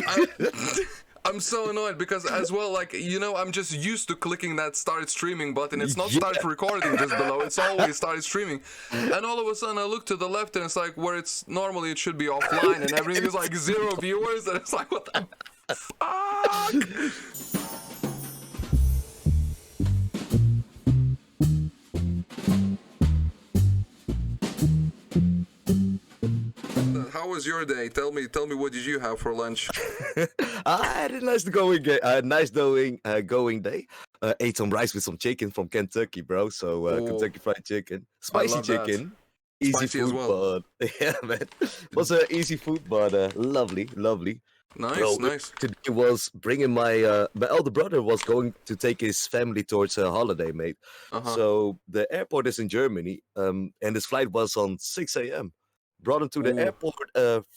I'm, I'm so annoyed because as well, like, I'm just used to clicking that start streaming button. It's not start recording just below, it's always start streaming. And all of a sudden I look to the left and it's like where it's normally it should be offline and everything is like 0 viewers and it's like, what the fuck? How was your day? Tell me what did you have for lunch? I had a going day. Ate some rice with some chicken from Kentucky, bro. So Kentucky Fried Chicken, spicy chicken, easy Spicy food, as well. but yeah, man, it was easy food, but lovely. Nice, Bro, nice. today was bringing my elder brother was going to take his family towards a holiday, mate. So the airport is in Germany, and his flight was on 6 a.m. Brought him to the airport,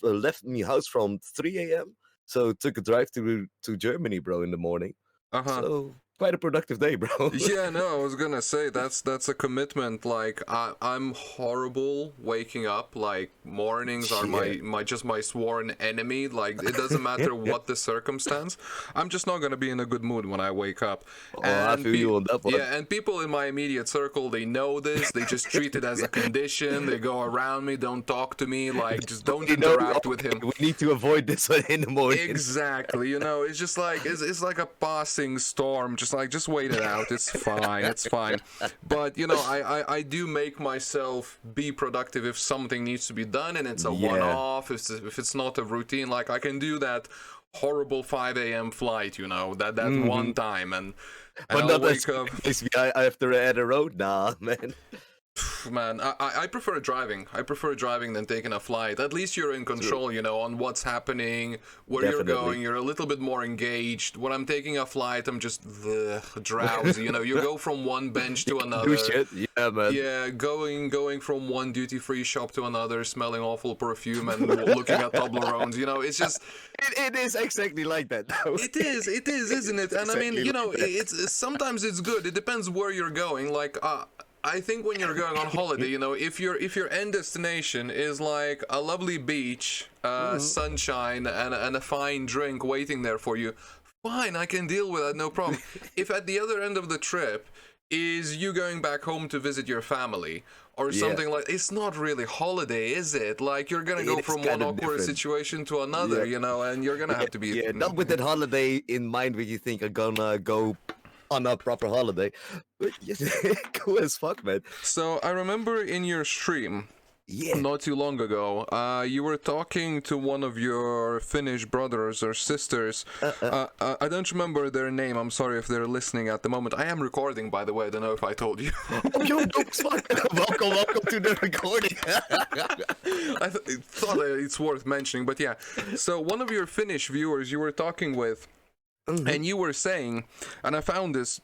left me house from 3 a.m. So took a drive to Germany, bro, in the morning. So quite a productive day, bro. Yeah, no, I was gonna say that's a commitment. Like I'm horrible waking up. Like mornings are my sworn enemy. Like it doesn't matter what the circumstance. I'm just not gonna be in a good mood when I wake up. I feel you on that one. Yeah, and people in my immediate circle, they know this. They just treat it as a condition. They go around me, don't talk to me, like just don't interact with him. We need to avoid this in the morning. Exactly. It's just like it's like a passing storm. Just wait it out. It's fine. It's fine. But I do make myself be productive if something needs to be done and it's a one-off. If it's not a routine, like I can do that horrible 5 a.m. flight. That one time and but I'll not wake up. I have to add a road, nah, man. Man, I prefer driving. I prefer driving than taking a flight. At least you're in control, on what's happening, where you're going. You're a little bit more engaged. When I'm taking a flight, I'm just drowsy. You go from one bench to another. Yeah, man. Yeah, going from one duty-free shop to another, smelling awful perfume and looking at Toblerones. It's just. It is exactly like that. Though. It is, isn't it? And I mean, it's sometimes it's good. It depends where you're going. Like. I think when you're going on holiday, if your end destination is like a lovely beach, sunshine, and a fine drink waiting there for you, fine, I can deal with that, no problem. If at the other end of the trip is you going back home to visit your family or something like, it's not really holiday, is it? Like you're gonna go from one awkward situation to another, and you're gonna have to be. Yeah, not with that holiday in mind where you think I'm gonna go on a proper holiday. But cool as fuck, man. So I remember in your stream not too long ago, you were talking to one of your Finnish brothers or sisters. I don't remember their name. I'm sorry if they're listening at the moment. I am recording, by the way. I don't know if I told you. Oh, yo, welcome to the recording. I thought it's worth mentioning, but yeah. So one of your Finnish viewers you were talking with, and you were saying, and I found this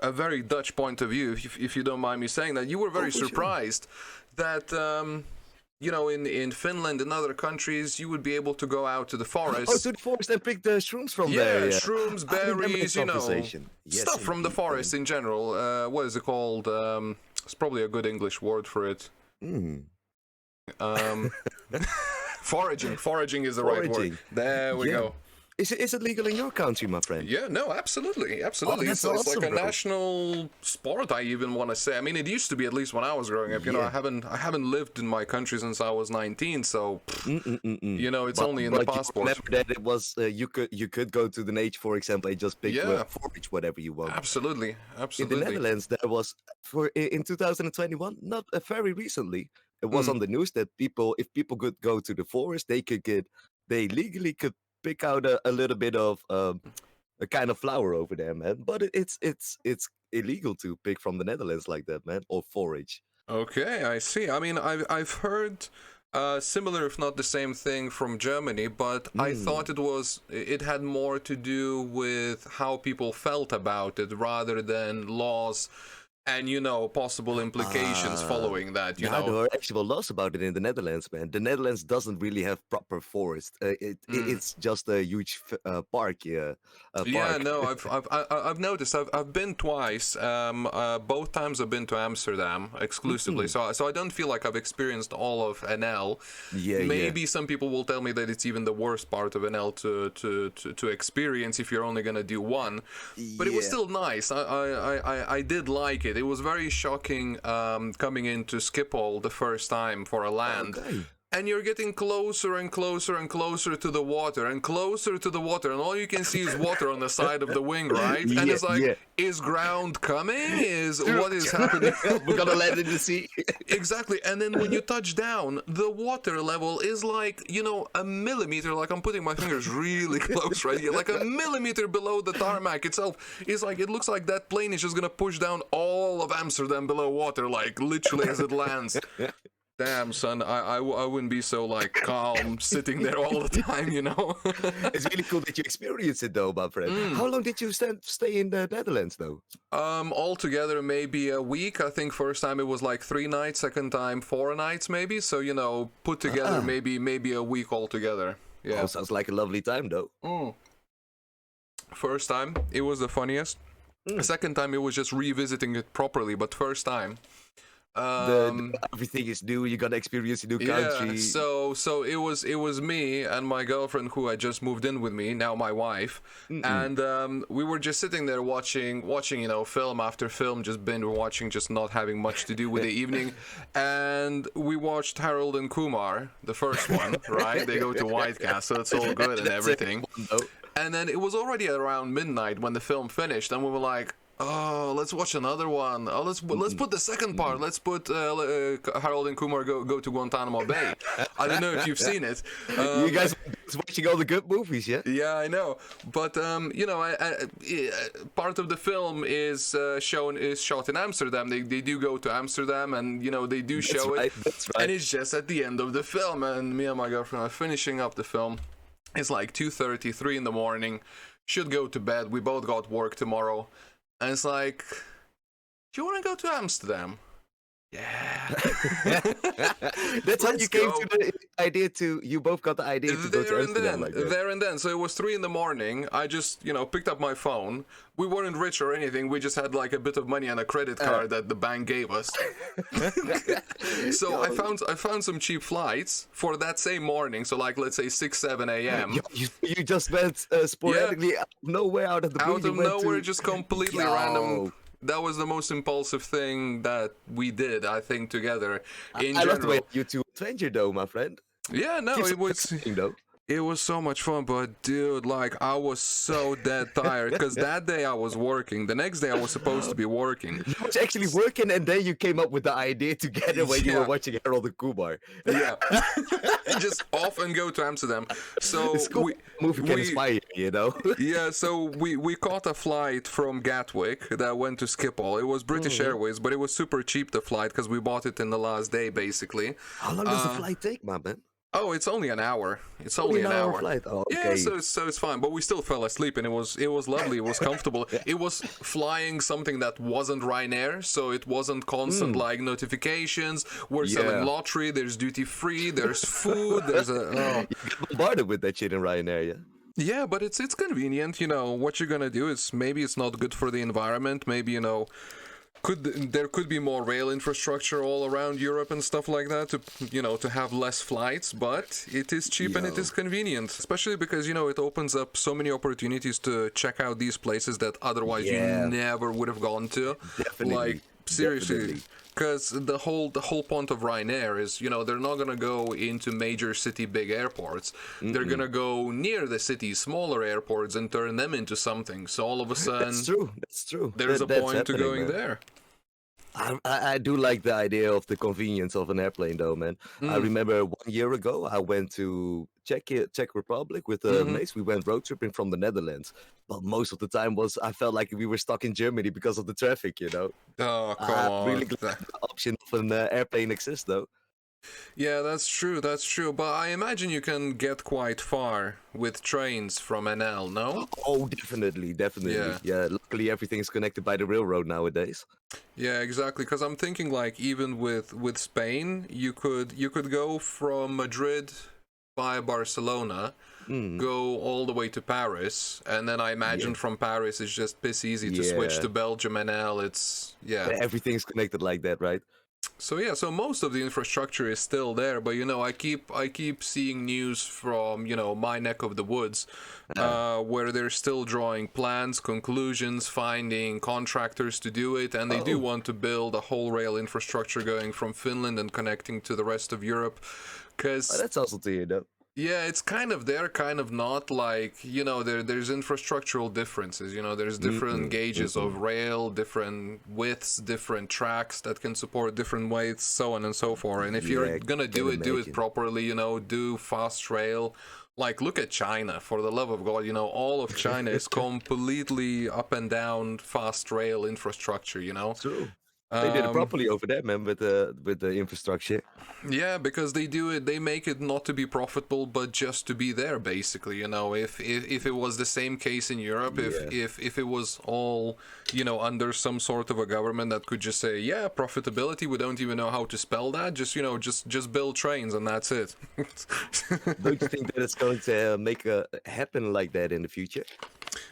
a very Dutch point of view, if you don't mind me saying that, you were very surprised that, in Finland and other countries, you would be able to go out to the forest. Oh, to the forest and pick the shrooms from there. Yeah, shrooms, berries, stuff from the forest in general. What is it called? It's probably a good English word for it. Foraging is the right word. There we go. Is it legal in your country, my friend? Yeah, no, absolutely. Oh, it's awesome, like a bro. national sport, I even want to say. I mean, it used to be, at least when I was growing up. I haven't lived in my country since I was 19, so it's only in the passport. Remember that it was you could go to the nature, for example, and just pick forage whatever you want. Absolutely. In the Netherlands, there was in 2021, not very recently, it was on the news that if people could go to the forest, they legally could pick out a little bit of a kind of flower over there, man. But it's illegal to pick from the Netherlands like that, man, or forage. Okay, I see. I mean, I've heard similar, if not the same thing, from Germany, but I thought it had more to do with how people felt about it rather than laws and possible implications following that. There are actual laws about it in the Netherlands, man. The Netherlands doesn't really have proper forest. It's just a huge park. Yeah, Yeah, park. no, I've noticed. I've been twice. Both times I've been to Amsterdam exclusively, so I don't feel like I've experienced all of NL. Yeah, Maybe some people will tell me that it's even the worst part of NL to experience if you're only gonna do one. But it was still nice. I did like it. It was very shocking coming into Schiphol the first time for a land. Okay. And you're getting closer and closer and closer to the water and closer to the water, and all you can see is water on the side of the wing, right? And it's like, is ground coming? What is happening? We're gonna land in the sea. Exactly. And then when you touch down, the water level is like, a millimeter, like I'm putting my fingers really close right here, like a millimeter below the tarmac itself. It's like, it looks like that plane is just gonna push down all of Amsterdam below water, like literally as it lands. Damn, son, I wouldn't be so, like, calm sitting there all the time, It's really cool that you experience it, though, my friend. How long did you stay in the Netherlands, though? Altogether, maybe a week. I think first time it was, like, 3 nights, second time 4 nights, maybe. So, put together, maybe a week altogether. Yeah. Oh, sounds like a lovely time, though. First time, it was the funniest. Second time, it was just revisiting it properly, but first time... everything is new. You gotta experience a new country. Yeah, so it was me and my girlfriend who had just moved in with me, now my wife, and we were just sitting there watching film after film, just binge watching, just not having much to do with the evening, and we watched Harold and Kumar, the first one, right? They go to White Castle, it's all good and everything, and then it was already around midnight when the film finished, and we were like, oh, let's watch another one. Oh, let's put the second part. Let's put Harold and Kumar go to Guantanamo Bay. I don't know if you've seen it. You guys watching all the good movies, yeah? Yeah, I know. But part of the film is shot in Amsterdam. They do go to Amsterdam, and they do show it. That's right. And it's just at the end of the film, and me and my girlfriend are finishing up the film. It's like 2:30, 3 in the morning. Should go to bed. We both got work tomorrow. And it's like, do you want to go to Amsterdam? Yeah. That's how you came to the idea you both got the idea to go to Amsterdam like that. There and then. So it was 3 in the morning. I just, picked up my phone. We weren't rich or anything. We just had like a bit of money on a credit card that the bank gave us. So I found some cheap flights for that same morning. So like, let's say 6, 7 a.m. You just went sporadically out of nowhere, out of the blue. Out of nowhere, just completely random. That was the most impulsive thing that we did, I think, together. In general. Love the way you two adventure, though, my friend. Yeah, no, it was. It was so much fun, but dude, like, I was so dead tired because that day I was working. The next day I was supposed to be working. You was actually working, and then you came up with the idea together when you were watching Harold and Kumar. Yeah, just off and go to Amsterdam. So movie can inspire you, Yeah, so we caught a flight from Gatwick that went to Schiphol. It was British Airways, but it was super cheap, the flight, because we bought it in the last day, basically. How long does the flight take, my man? Oh, it's only an hour. It's only an hour. Flight. Oh, okay. Yeah, so it's fine. But we still fell asleep, and it was lovely. It was comfortable. It was flying something that wasn't Ryanair, so it wasn't constant like notifications. We're selling lottery. There's duty free. There's food. There's You get bombarded with that shit in Ryanair, yeah. Yeah, but it's convenient. What you're gonna do is maybe it's not good for the environment. Maybe there could be more rail infrastructure all around Europe and stuff like that to have less flights, but it is cheap and it is convenient, especially because it opens up so many opportunities to check out these places that otherwise you never would have gone to. Definitely. Like seriously. Because the whole point of Ryanair is, they're not going to go into major city big airports. They're going to go near the city, smaller airports, and turn them into something. So all of a sudden... That's true. There's a point to going there. I do like the idea of the convenience of an airplane, though, man. I remember 1 year ago, I went to Czech Republic with mates. We went road tripping from the Netherlands. But most of the time I felt like we were stuck in Germany because of the traffic, Oh, come on. Really glad the option of an airplane exists, though. Yeah, that's true. That's true. But I imagine you can get quite far with trains from NL, no? Oh, definitely, definitely. Yeah. Yeah, luckily everything's connected by the railroad nowadays. Yeah, exactly. Because I'm thinking like even with Spain, you could go from Madrid via Barcelona, Mm, go all the way to Paris, and then I yeah, imagine from Paris it's just piss easy to switch yeah. to Belgium NL. It's yeah. Everything's connected like that, right? So yeah, so most of the infrastructure is still there, but I keep seeing news from my neck of the woods, Uh, where they're still drawing plans, conclusions, finding contractors to do it, and they do oh, want to build a whole rail infrastructure going from Finland and connecting to the rest of Europe, because that's awesome to hear, though. yeah, it's kind of there, kind of not. Like, there's infrastructural differences. There's different Mm-mm, gauges of mm-mm. rail, different widths, different tracks that can support different weights, so on and so forth. And if you're Yeah, gonna can do it imagine. properly, do fast rail. Like, look at China, for the love of God. All of China is completely up and down fast rail infrastructure. True. They did it Um, properly over there, man, with the infrastructure. Yeah, because they do it. They make it not to be profitable, but just to be there. Basically, if it was the same case in Europe, if Yeah. if if it was all under some sort of a government that could just say, yeah, profitability. We don't even know how to spell that. Just build trains and that's it. Don't you think that it's going to make a happen like that in the future?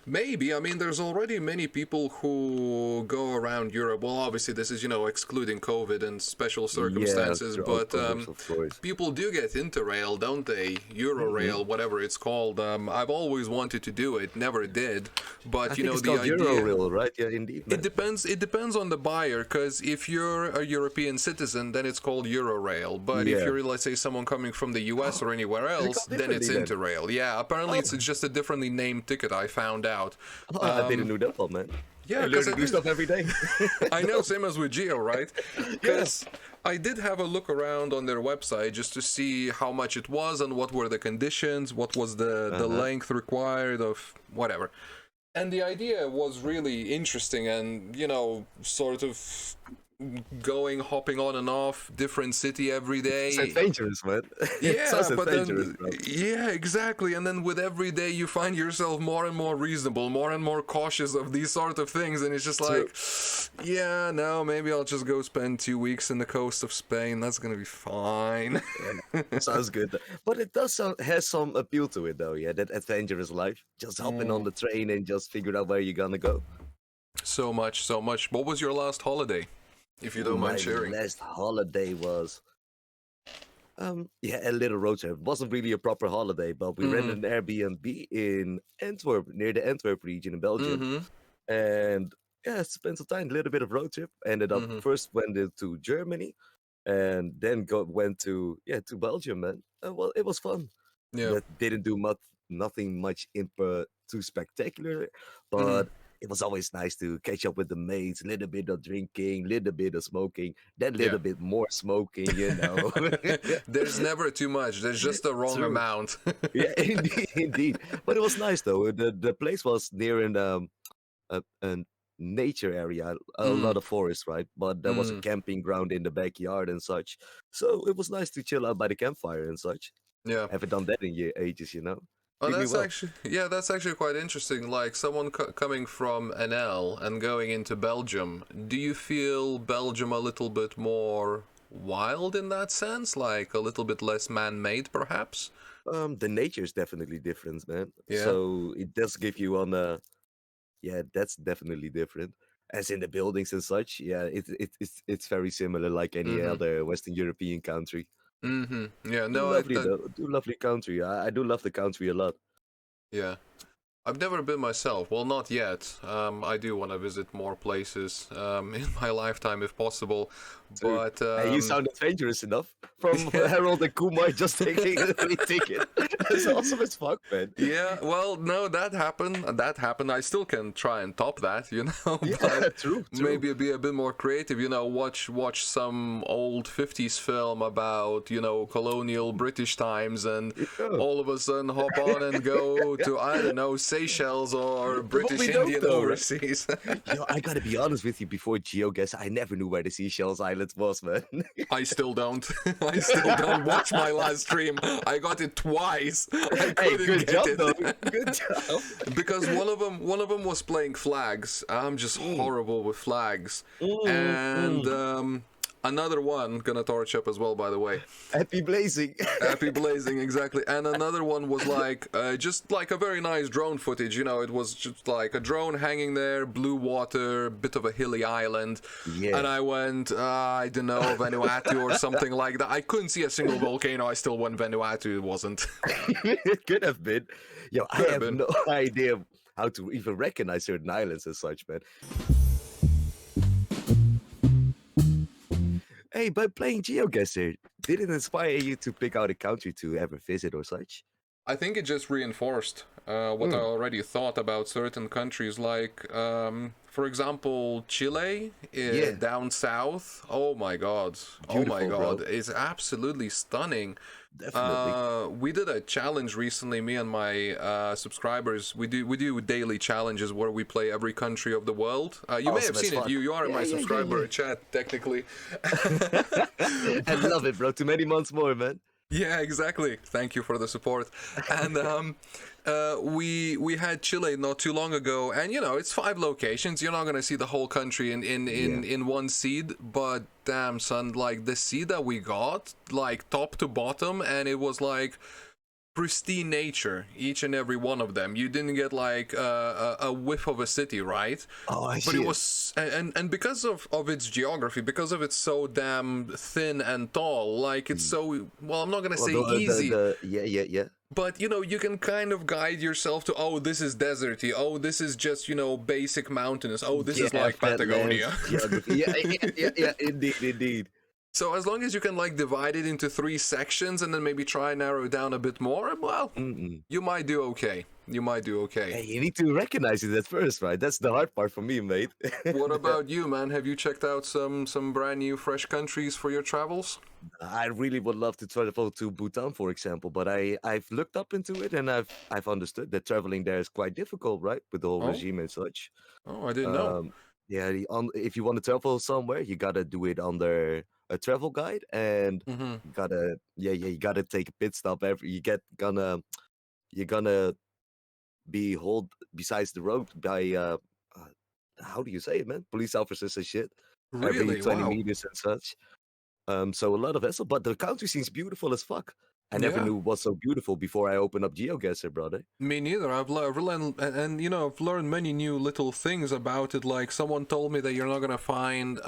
Maybe. I mean, there's already many people who go around Europe. Well, obviously, this is, excluding COVID and special Yeah, circumstances, of but course, of course. people do get Interrail, don't they? Hmm. Eurorail, whatever it's called. I've always wanted to do it, never did. I But, think it's the called idea. Eurorail, right? Yeah, indeed, It man. depends. It depends on the buyer, because if you're a European citizen, then it's called Eurorail. But if Yeah. you're, let's say, someone coming from the US or anywhere Is it else, called then it's differently then? Interrail. Yeah, apparently Oh, it's just a differently named ticket. I found out. oh, I didn't know that one, man. Yeah, I learn because new stuff every day. I know, same as with Geo, right? Yeah. Because I did have a look around on their website just to see how much it was and what were the conditions, what was the Uh-huh. length required of whatever. And the idea was really interesting and, sort of hopping on and off, different city every It's day. adventurous, man. It sounds Yeah, but adventurous, then, bro. yeah, exactly. And then with every day, you find yourself more and more reasonable, more and more cautious of these sort of things. And it's just True. like, yeah, no, maybe I'll just go spend 2 weeks in the coast of Spain. That's going to be fine. Yeah, sounds good. But it does has some appeal to it, though. Yeah, that adventurous life. Just hopping on Mm, the train and just figure out where you're gonna go. so much, so much. What was your last holiday, if you Ooh, don't mind my sharing? last holiday was yeah, a little road trip. It wasn't really a proper holiday, but we Mm-hmm. rented an Airbnb in Antwerp, near the Antwerp region in Belgium. Mm-hmm. And yeah, spent some time, a little bit of road trip. Ended up Mm-hmm. first went to Germany and then went to Belgium, man. Well, it was fun. Yeah. That didn't do much, nothing much too spectacular, Mm-hmm. but it was always nice to catch up with the mates. Little bit of drinking, little bit of smoking, then Yeah. little bit more smoking. There's never too much. There's just the wrong True. amount. Yeah, indeed, indeed. But it was nice though. The place was near a nature area, a Mm, lot of forest, right? But there was a mm, camping ground in the backyard and such. So it was nice to chill out by the campfire and such. yeah. Haven't done that in ages, Oh, Treat me well. that's actually quite interesting. Like someone coming from NL and going into Belgium, do you feel Belgium a little bit more wild in that sense? Like a little bit less man-made, perhaps? The nature is definitely different, man. Yeah. So it does give you on a yeah, that's definitely different. As in the buildings and such, yeah, it's very similar like any Mm-hmm. other Western European country. Mm-hmm. Yeah. Do No, lovely though, do lovely country. I do love the country a lot. yeah. I've never been myself. Well, not yet. I do want to visit more places in my lifetime if possible. Dude, But hey, you sound adventurous enough. From Harold and Kumar just taking a free ticket. That's awesome as fuck, man. yeah, well, no, that happened. That happened. I still can try and top that, Yeah, but true, true. maybe be a bit more creative. Watch some old '50s film about colonial British times, and Yeah. all of a sudden hop on and go to I don't know Seychelles or But British we don't Indian know, right? overseas. Yo, I gotta be honest with you. Before GeoGuess, I never knew where the Seychelles Islands was, man. I still don't. I still don't. Watch my last stream. I got it twice. I Hey, couldn't good get job, it. though. Good job. Because one of them was playing flags. I'm just horrible with flags. And another one gonna torch up as well, by the way. Happy blazing. Happy blazing, exactly. And another one was like just like a very nice drone footage. You know, it was just like a drone hanging there, blue water, bit of a hilly island. Yeah. And I went, I don't know, Vanuatu or something like that. I couldn't see a single volcano. I still went Vanuatu. It wasn't. It could have been. Yo, I Could have have been. no idea how to even recognize certain islands as such, man. Hey, but playing GeoGuessr, did it inspire you to pick out a country to ever visit or such? I think it just reinforced what I already thought about certain countries, like, for example, Chile, down south. Oh my God. Beautiful, oh my God. bro. It's absolutely stunning. Definitely. We did a challenge recently, me and my subscribers. We do daily challenges where we play every country of the world. You may Awesome have as seen it. fuck. You are in my Yeah, subscriber yeah. chat, technically. I love it, bro. Too many months more, man. Yeah, exactly. Thank you for the support. And we had Chile not too long ago, and you know it's 5 locations. You're not gonna see the whole country in one seed, but damn son, like the seed that we got, like top to bottom, and it was like pristine nature, each and every one of them. You didn't get like a whiff of a city, right? Oh, I see. But it was, and because of its geography, because of it's so damn thin and tall, like it's so, well, I'm not gonna say easy, Yeah. but you know, you can kind of guide yourself to, oh, this is deserty, oh, this is just, you know, basic mountainous, oh, this is like Patagonia. Yeah, indeed. So as long as you can like divide it into 3 sections and then maybe try and narrow it down a bit more, well, you might do okay. You might do okay. Hey, you need to recognize it at first, right? That's the hard part for me, mate. What about you, man? Have you checked out some brand new fresh countries for your travels? I really would love to travel to Bhutan, for example, but I've looked up into it and I've understood that traveling there is quite difficult, right, with the whole regime and such. Oh, I didn't know. Yeah, if you want to travel somewhere, you gotta do it under a travel guide, and you gotta take a pit stop you're gonna be hauled besides the road by how do you say it, man? Police officers and shit. Really? Every 20 Wow. meters and such. So a lot of hassle, but the country seems beautiful as fuck. I never knew it was so beautiful before I opened up GeoGuessr, brother. Me neither. I've learned, and you know, I've learned many new little things about it. Like someone told me that you're not gonna find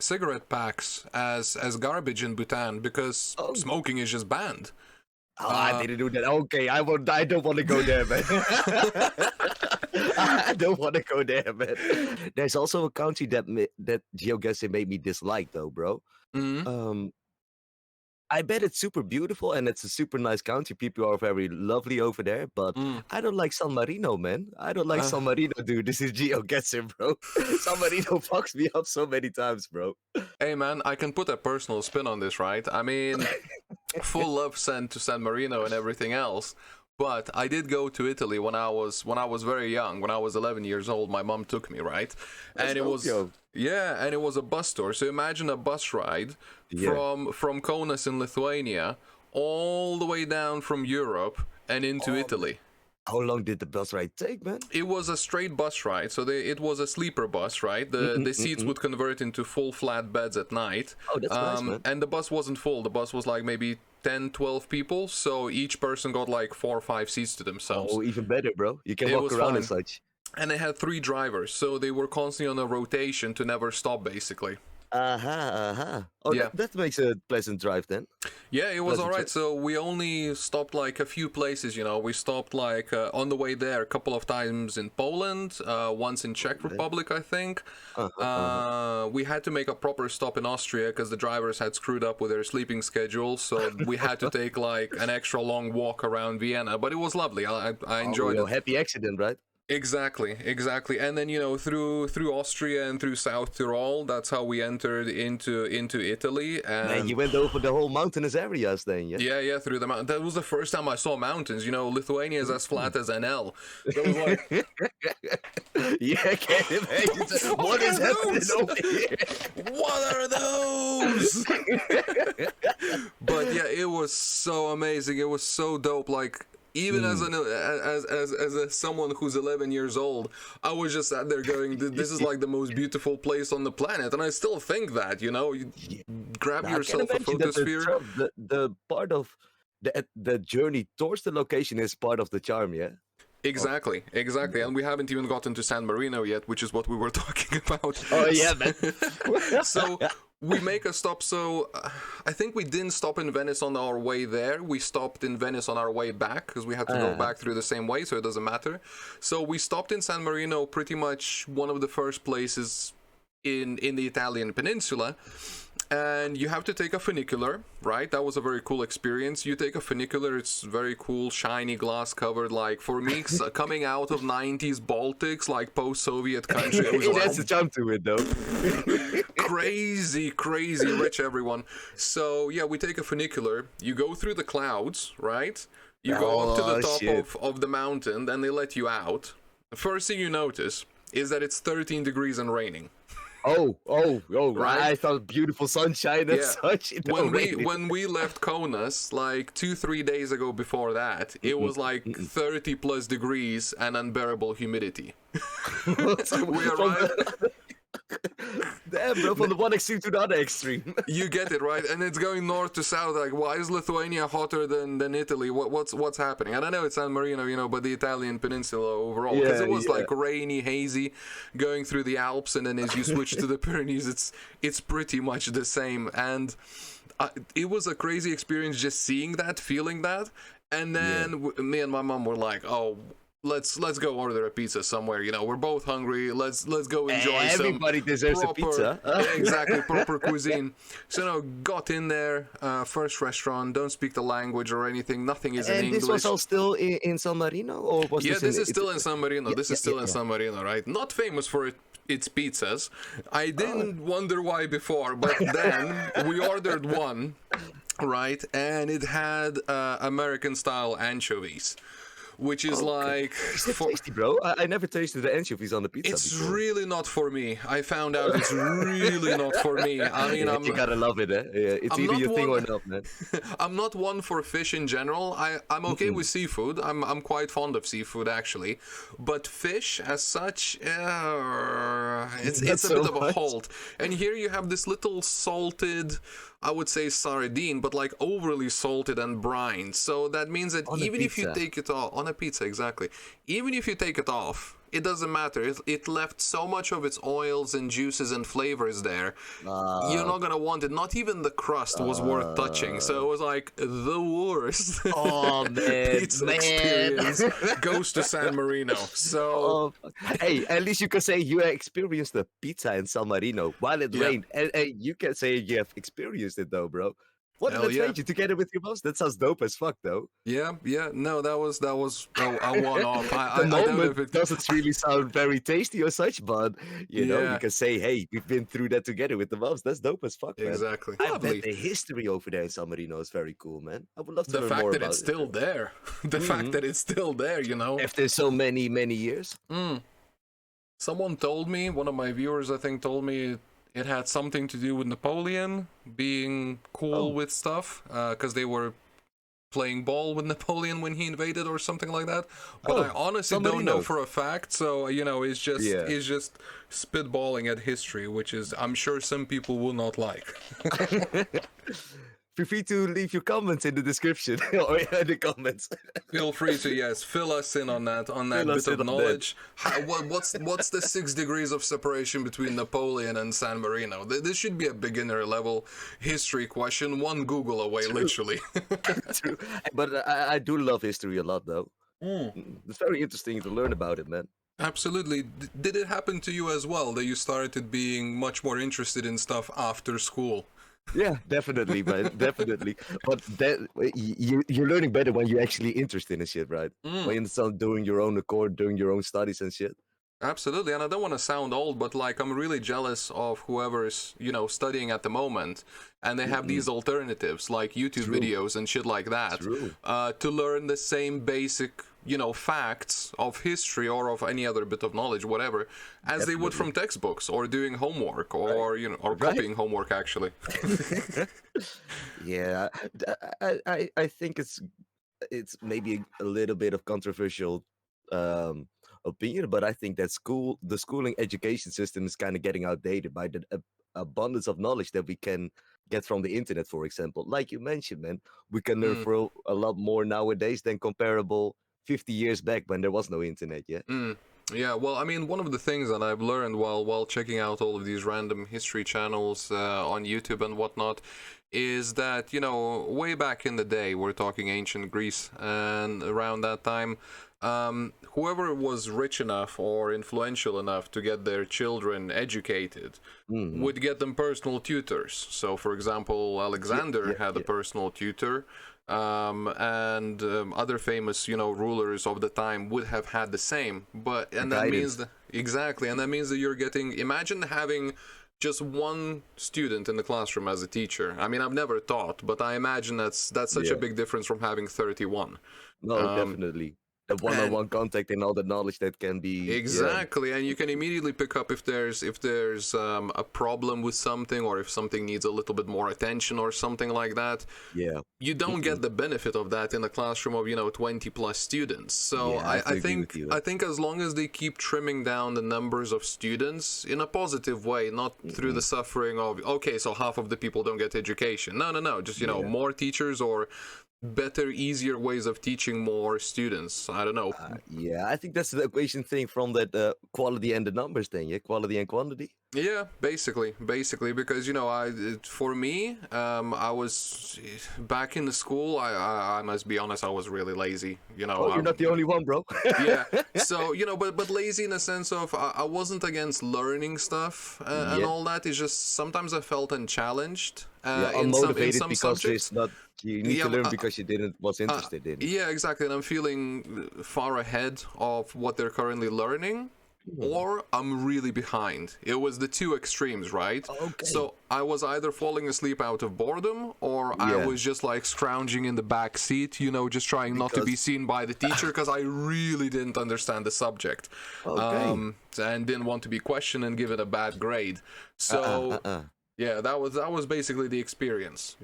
cigarette packs as garbage in Bhutan because smoking is just banned. Oh, I didn't do that. Okay, I don't want to go there, man. I don't want to go there, man. There's also a country that GeoGuessr made me dislike, though, bro. I bet it's super beautiful and it's a super nice country. People are very lovely over there, but I don't like San Marino, man. I don't like San Marino, dude. This is GeoGuessr, bro. San Marino fucks me up so many times, bro. Hey, man, I can put a personal spin on this, right? I mean, full love sent to San Marino and everything else. But I did go to Italy when I was very young. When I was 11 years old, my mom took me, right? And it was and it was a bus tour. So imagine a bus ride from Kaunas in Lithuania all the way down from Europe and into Italy. How long did the bus ride take, man? It was a straight bus ride, so it was a sleeper bus, right? The seats would convert into full flat beds at night. Oh, that's nice, man. And the bus wasn't full. The bus was like maybe 10, 12 people, so each person got like 4 or 5 seats to themselves. Oh, even better, bro. You can walk around and such. And they had 3 drivers, so they were constantly on a rotation to never stop, basically. Oh, that makes a pleasant drive then. Yeah, it was all right. So we only stopped like a few places, you know. We stopped like on the way there a couple of times in Poland, once in Czech Republic, I think. We had to make a proper stop in Austria because the drivers had screwed up with their sleeping schedule. So we had to take like an extra long walk around Vienna. But it was lovely. I enjoyed it. Happy accident, right? Exactly, exactly. And then, through Austria and through South Tyrol, that's how we entered into Italy. Man, you And went over the whole mountainous areas then, yeah? yeah, through the mountain. That was the first time I saw mountains. Lithuania is as flat as an L. So it was like, Yeah, I can't imagine. What is happening those? over here? What are those? But yeah, it was so amazing. It was so dope. Like, even as someone who's 11 years old, I was just sat there going, "This is like the most beautiful place on the planet," and I still think that. You grab Now, I can yourself a imagine that photosphere. the part of the journey towards the location is part of the charm, yeah? Oh, Exactly, exactly. And we haven't even gotten to San Marino yet, which is what we were talking about. oh yeah, man. So we make a stop. So I think we didn't stop in Venice on our way there. We stopped in Venice on our way back because we had to go back through the same way, so it doesn't matter. So we stopped in San Marino, pretty much one of the first places in the Italian peninsula. And you have to take a funicular, right? That was a very cool experience. You take a funicular, it's very cool, shiny glass covered. Like, for me, coming out of 90s Baltics, like post-Soviet country, it was It like has a charm to it, though. crazy rich, everyone. So yeah, we take a funicular, you go through the clouds, right? You go up to the top of the mountain, then they let you out. The first thing you notice is that it's 13 degrees and raining. Oh, Right? I thought beautiful sunshine and Yeah. such. When we left Kaunas, like 2-3 days ago before that, it was like 30 plus degrees and unbearable humidity. We arrived. Damn, bro, from the one extreme to the other extreme. You get it, right? And it's going north to south. Like, why is Lithuania hotter than Italy? What's happening? And I know it's San Marino, but the Italian peninsula overall, because it was like rainy, hazy, going through the Alps, and then as you switch to the Pyrenees, it's pretty much the same. And it was a crazy experience just seeing that, feeling that, and then me and my mom were like, oh. Let's go order a pizza somewhere. We're both hungry. Let's go enjoy Everybody deserves a pizza. Exactly, proper cuisine. So got in there, first restaurant. Don't speak the language or anything. Nothing is in English. And this was all still in San Marino, or was this is still in San Marino. This is still in San Marino, right? Not famous for its pizzas. I didn't wonder why before, but then we ordered one, right? And it had American style anchovies. Which is like tasty, bro. I never tasted the anchovies on the pizza. It's before. really not for me. I found out it's really not for me. I mean, you gotta love it, eh? Yeah, it's either your thing or not, man. I'm not one for fish in general. I'm okay with seafood. I'm quite fond of seafood actually, but fish as such, it's a bit of a halt. And here you have this little salted, I would say sardine, but like overly salted and brined. So that means that even if you take it off on a pizza, exactly. Even if you take it off, it doesn't matter. It left so much of its oils and juices and flavors there. You're not gonna want it. Not even the crust was worth touching. So it was like the worst. Oh man, pizza experience goes to San Marino. So hey, at least you can say you experienced the pizza in San Marino while it rained, and you can say you have experienced it though, bro. What did it made you together with your boss? That sounds dope as fuck, though. Yeah. No, that was a one-off. The moment doesn't really sound very tasty or such, but you know, you can say, "Hey, we've been through that together with the boss." That's dope as fuck, man. Exactly. I bet the history over there in San Marino is very cool, man. I would love to learn more about it. The fact that it's still there. The fact that it's still there, After so many years. Someone told me, one of my viewers, I think, told me. It had something to do with Napoleon being cool with stuff, because they were playing ball with Napoleon when he invaded or something like that. But I honestly don't know for a fact. So it's just spitballing at history, which is I'm sure some people will not like. Feel free to leave your comments in the description or in the comments. Feel free to fill us in on that bit of knowledge. What's the 6 degrees of separation between Napoleon and San Marino? This should be a beginner level history question, one Google away, literally. True. But I do love history a lot, though. It's very interesting to learn about it, man. Absolutely. Did it happen to you as well that you started being much more interested in stuff after school? Yeah, definitely, man, definitely. But that you're learning better when you're actually interested in shit, right? When Mm. you start doing your own accord, doing your own studies and shit. Absolutely, and I don't want to sound old, but like I'm really jealous of whoever's, studying at the moment, and they have Mm-mm. these alternatives like YouTube True, videos and shit like that, true. to learn the same basic, facts of history or of any other bit of knowledge, whatever, as they would Definitely. from textbooks or doing homework Right. or or Right. copying homework actually. Yeah, I think it's maybe a little bit of controversial um opinion, but I think that the schooling education system is kind of getting outdated by the abundance of knowledge that we can get from the internet, for example. Like you mentioned, man, we can learn Mm, for a lot more nowadays than comparable 50 years back when there was no internet yet. mm. Yeah, well, I mean, one of the things that I've learned while checking out all of these random history channels on YouTube and whatnot is that, way back in the day, we're talking ancient Greece, and around that time, whoever was rich enough or influential enough to get their children educated Hmm. would get them personal tutors. So, for example, Yeah, Alexander yeah, had a yeah. personal tutor, and other famous, rulers of the time would have had the same. The And that means guidance. that exactly, and that means that you're getting. Imagine having just one student in the classroom as a teacher. I mean, I've never taught, but I imagine that's such a Yeah. big difference from having 31. No, Um, definitely. The and one-on-one contact and all the knowledge that can be, yeah. Exactly, and you can immediately pick up if there's a problem with something or if something needs a little bit more attention or something like that. Yeah. You don't Mm-mm. get the benefit of that in a classroom of 20 plus students. So Yeah, I have I to agree with think you. I think as long as they keep trimming down the numbers of students in a positive way, not through the Mm-mm. suffering of okay, so half of the people don't get education. No, just Yeah. more teachers or better, easier ways of teaching more students. I don't know. Yeah, I think that's the equation thing from that quality and the numbers thing. Yeah, quality and quantity. Yeah, basically, because for me, I was back in the school. I must be honest, I was really lazy. Oh, you're not the only one, bro. Yeah. So but lazy in a sense of I wasn't against learning stuff and Yeah, all that. It's just sometimes I felt unchallenged yeah, in unmotivated some because it's subjects. not. You need to Yeah, learn because you didn't was uh, interested in. yeah, exactly. And I'm feeling far ahead of what they're currently learning, Hmm. or I'm really behind. It was the two extremes, right? Okay. So I was either falling asleep out of boredom, or I Yeah, was just like scrounging in the back seat, just trying not to be because seen by the teacher because I really didn't understand the subject, okay. and didn't want to be questioned and given a bad grade. So Uh. yeah, that was basically the experience.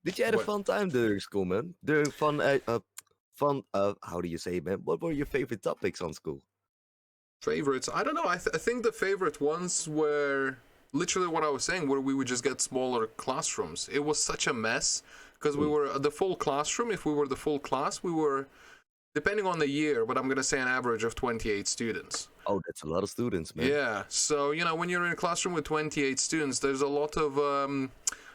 Did you had a But fun time during school, man? During fun, fun. How do you say, man? What were your favorite topics on school? favorites, I don't know. I think the favorite ones were literally what I was saying, where we would just get smaller classrooms. It was such a mess because we Mm. were the full classroom. If we were the full class, we were, depending on the year, but I'm going to say an average of 28 students. Oh, that's a lot of students, man. Yeah. So, when you're in a classroom with 28 students, there's a lot of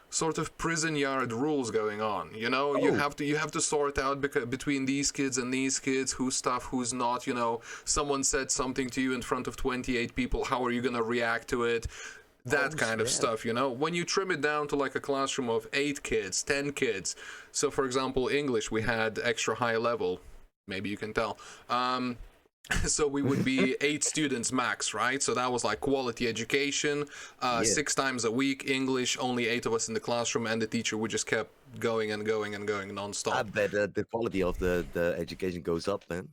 sort of prison yard rules going on. You Oh, have to sort out between these kids and these kids, who's stuff, who's not. Someone said something to you in front of 28 people. How are you going to react to it? That oh kind of snap! stuff. When you trim it down to like a classroom of 8 kids, 10 kids. So, for example, English, we had extra high level. Maybe you can tell. So we would be 8 students max, right? So that was like quality education, Yeah, 6 times a week, English, only 8 of us in the classroom, and the teacher would just kept going and going and going I nonstop. bet the quality of the education goes up, man.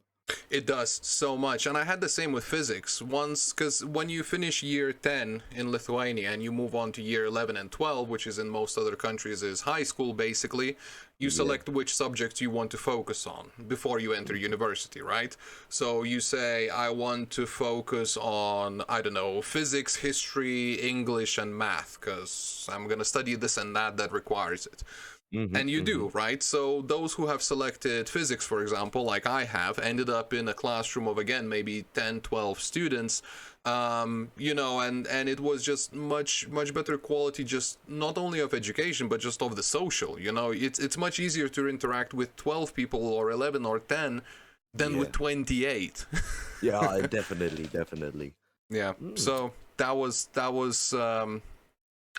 It does so much. And I had the same with physics once, because when you finish year 10 in Lithuania and you move on to year 11 and 12, which is in most other countries is high school basically, you Yeah. select which subjects you want to focus on before you enter university, right? So you say, I want to focus on, I don't know, physics, history, English, and math, because I'm going to study this and that requires it. Mm-hmm, And you mm-hmm. do, right? So those who have selected physics, for example, like I have, ended up in a classroom of, again, maybe 10, 12 students, and it was just much better quality, just not only of education, but just of the social. It's much easier to interact with 12 people or 11 or 10 than Yeah, with 28. yeah, definitely, definitely. Yeah. Mm. So that was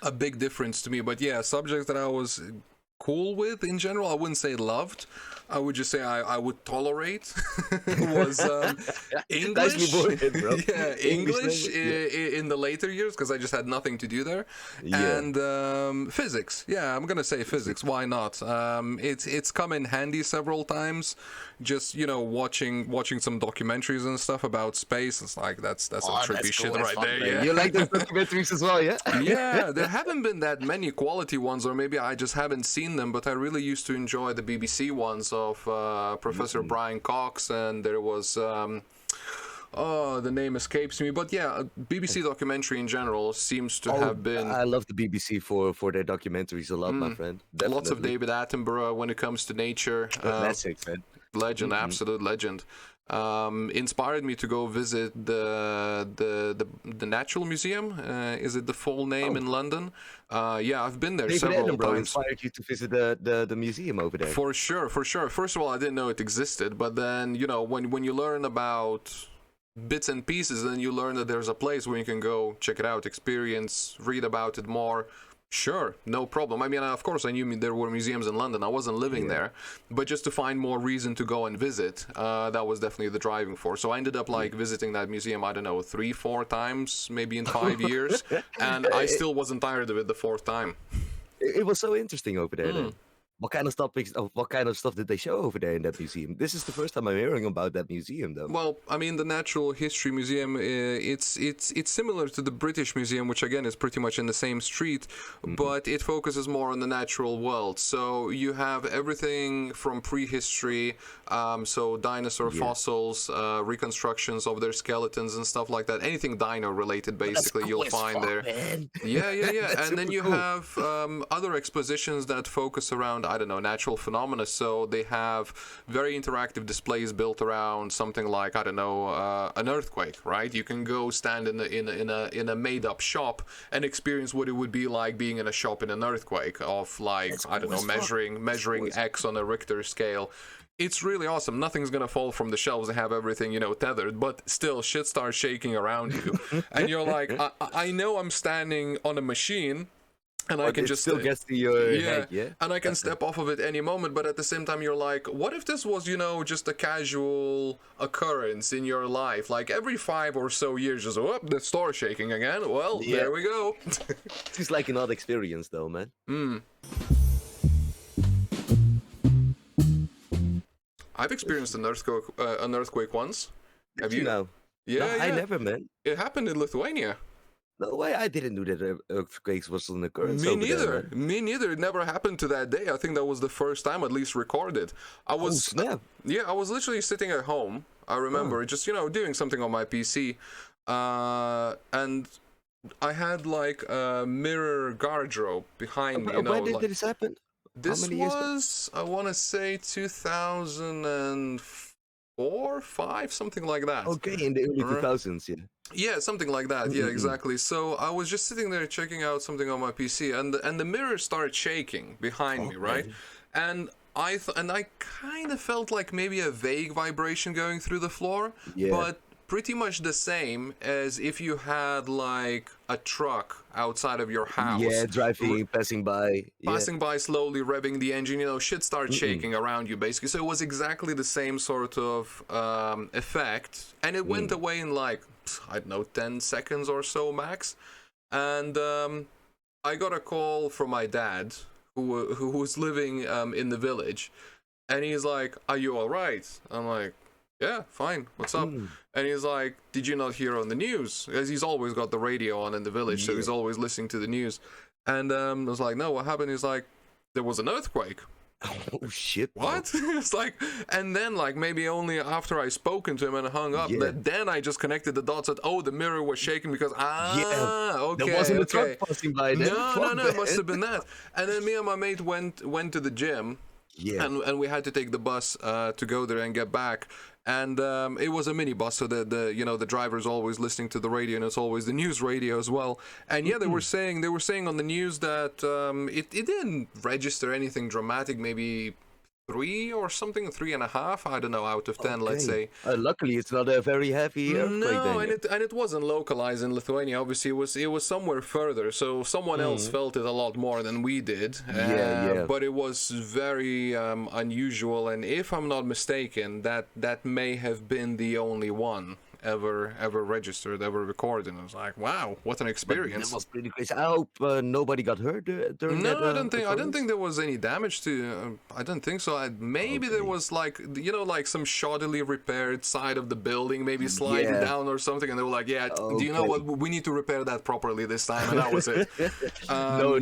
a big difference to me. But yeah, subjects that I was cool with in general, I wouldn't say loved. I would just say I would tolerate was Nicely English. worded, bro. Yeah, English language, in the later years because I just had nothing to do there, yeah. and physics. Yeah, I'm gonna say physics. Why not? It's come in handy several times. Just watching some documentaries and stuff about space. It's like that's some trippy shit right there. Man. Yeah. You like those documentaries as well, yeah? Yeah, there haven't been that many quality ones, or maybe I just haven't seen them, but I really used to enjoy the BBC ones of Professor Brian Cox, and there was the name escapes me, but yeah, BBC documentary in general seems to have been... I love the BBC for their documentaries a lot, my friend. Definitely. Lots of David Attenborough when it comes to nature. Classics, man. Legend, absolute legend. Inspired me to go visit the Natural Museum. Is it the full name in London? Yeah, I've been there David several Attenborough times. inspired you to visit the museum over there. For sure. First of all, I didn't know it existed, but then when you learn about bits and pieces, then you learn that there's a place where you can go check it out, experience, read about it more. Sure, no problem. I mean, of course, I knew there were museums in London. I wasn't living there, but just to find more reason to go and visit, that was definitely the driving force. So I ended up visiting that museum, I don't know, 3-4 times, maybe in 5 years, and I still wasn't tired of it the fourth time. It was so interesting over there. Then. What kind of stuff did they show over there in that museum? This is the first time I'm hearing about that museum, though. Well, I mean, the Natural History Museum, it's similar to the British Museum, which again is pretty much in the same street, but it focuses more on the natural world. So you have everything from prehistory, so dinosaur fossils, reconstructions of their skeletons and stuff like that. Anything dino related, basically, you'll find there. Man. Yeah. And then you have other expositions that focus around, I don't know, natural phenomena. So they have very interactive displays built around something like, I don't know, an earthquake, right? You can go stand in a made-up shop and experience what it would be like being in a shop in an earthquake of I don't know, measuring X on a Richter scale. It's really awesome. Nothing's gonna fall from the shelves. They have everything, tethered, but still, shit starts shaking around you, and you're like, I know I'm standing on a machine. And I can just still gets to your head, yeah. And I can step off of it any moment, but at the same time, you're like, what if this was, just a casual occurrence in your life? Like every 5 or so years, just the store shaking again. Well, there we go. It's like an odd experience, though, man. I've experienced an earthquake once. Have you? Know? Yeah, no, yeah. I never, man. It happened in Lithuania. No way, I didn't know that earthquakes was an occurrence. Me neither. Me neither. It never happened to that day. I think that was the first time, at least recorded. I was, snap. Yeah, I was literally sitting at home. I remember just doing something on my PC, and I had like a mirror guardrail behind me. When did this happen? This was, I want to say, 2004, 5, something like that. Okay, in the early 2000s, yeah. Yeah, something like that. Yeah, exactly. So I was just sitting there checking out something on my PC, and the mirror started shaking behind me, right? And I kind of felt like maybe a vague vibration going through the floor, but pretty much the same as if you had like a truck outside of your house. Yeah, driving, passing by. Passing by slowly, revving the engine, shit started shaking around you, basically. So it was exactly the same sort of effect. And it went away in like, I don't know, 10 seconds or so max. And I got a call from my dad, who was living in the village. And he's like, "Are you all right?" I'm like, "Yeah, fine. What's up?" And he's like, "Did you not hear on the news?" Because he's always got the radio on in the village, so he's always listening to the news. And I was like, "No, what happened?" He's like, "There was an earthquake." Oh shit! What? It's like, and then like maybe only after I spoken to him and hung up, then I just connected the dots. That the mirror was shaking because okay, there wasn't a truck passing by. Then. No, it must have been that. And then me and my mate went to the gym. Yeah. And we had to take the bus to go there and get back. And it was a minibus, so the driver's always listening to the radio, and it's always the news radio as well. And they were saying on the news that it didn't register anything dramatic, maybe 3 or something, 3.5. I don't know, out of 10, let's Okay. say. Luckily, it's not a very heavy earthquake No, then. and it wasn't localized in Lithuania. Obviously, it was somewhere further, so someone else felt it a lot more than we did. Yeah. But it was very unusual, and if I'm not mistaken, that may have been the only one ever registered, ever recorded. And I was like, wow, what an But experience. that was pretty crazy. I hope nobody got hurt during that No, I don't occurrence. think there was any damage to. I don't think so. Maybe there Okay. was like like some shoddily repaired side of the building, maybe sliding Yeah. down or something, and they were like, "Yeah, do you know what? We need to repair that properly this time," and that was it.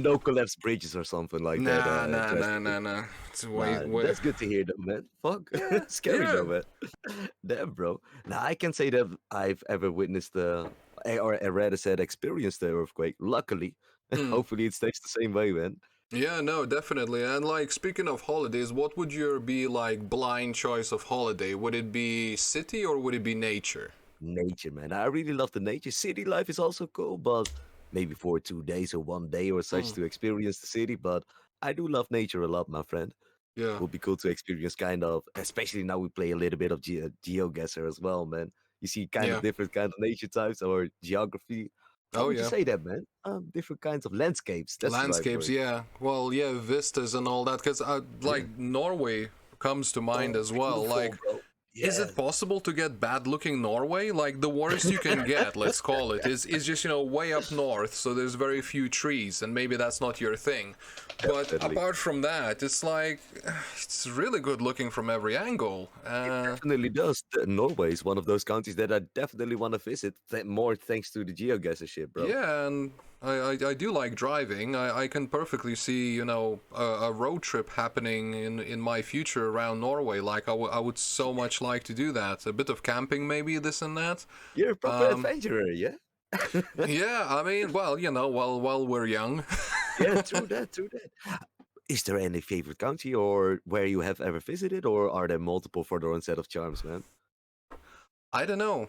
No collapsed bridges or something like that. Nah. It's way. That's good to hear, though, man. Fuck, scary Yeah. though, man. Damn, bro. Now I can say that I've ever witnessed or rather said experienced the earthquake. Luckily, hopefully it stays the same way, man. Yeah, no, definitely. And like speaking of holidays, what would your be like blind choice of holiday? Would it be city or would it be nature? Nature, man. I really love the nature. City life is also cool, but maybe for 2 days or 1 day or such to experience the city. But I do love nature a lot, my friend. Yeah. Would be cool to experience kind of, especially now we play a little bit of GeoGuessr as well, man. You see kind of Yeah. different kind of nature types or geography. How Oh would you yeah. say that, man? Different kinds of landscapes. That's the right Landscapes, word. yeah. Well, yeah, vistas and all that. Because like Norway comes to mind Oh, as well. beautiful, Like, bro. is Yeah, it possible to get bad-looking Norway? Like the worst you can get, let's call it, is just way up north. So there's very few trees, and maybe that's not your thing. But definitely. apart from that, it's like it's really good looking from every angle. Definitely does. Norway is one of those countries that I definitely want to visit. More thanks to the GeoGuessr shit, bro. Yeah, and I do like driving. I can perfectly see, a road trip happening in my future around Norway. Like, I would so much like to do that. A bit of camping, maybe, this and that. You're a proper adventurer, yeah? Yeah, I mean, well, while we're young. Yeah, true that. Is there any favorite country or where you have ever visited, or are there multiple for their own set of charms, man? I don't know.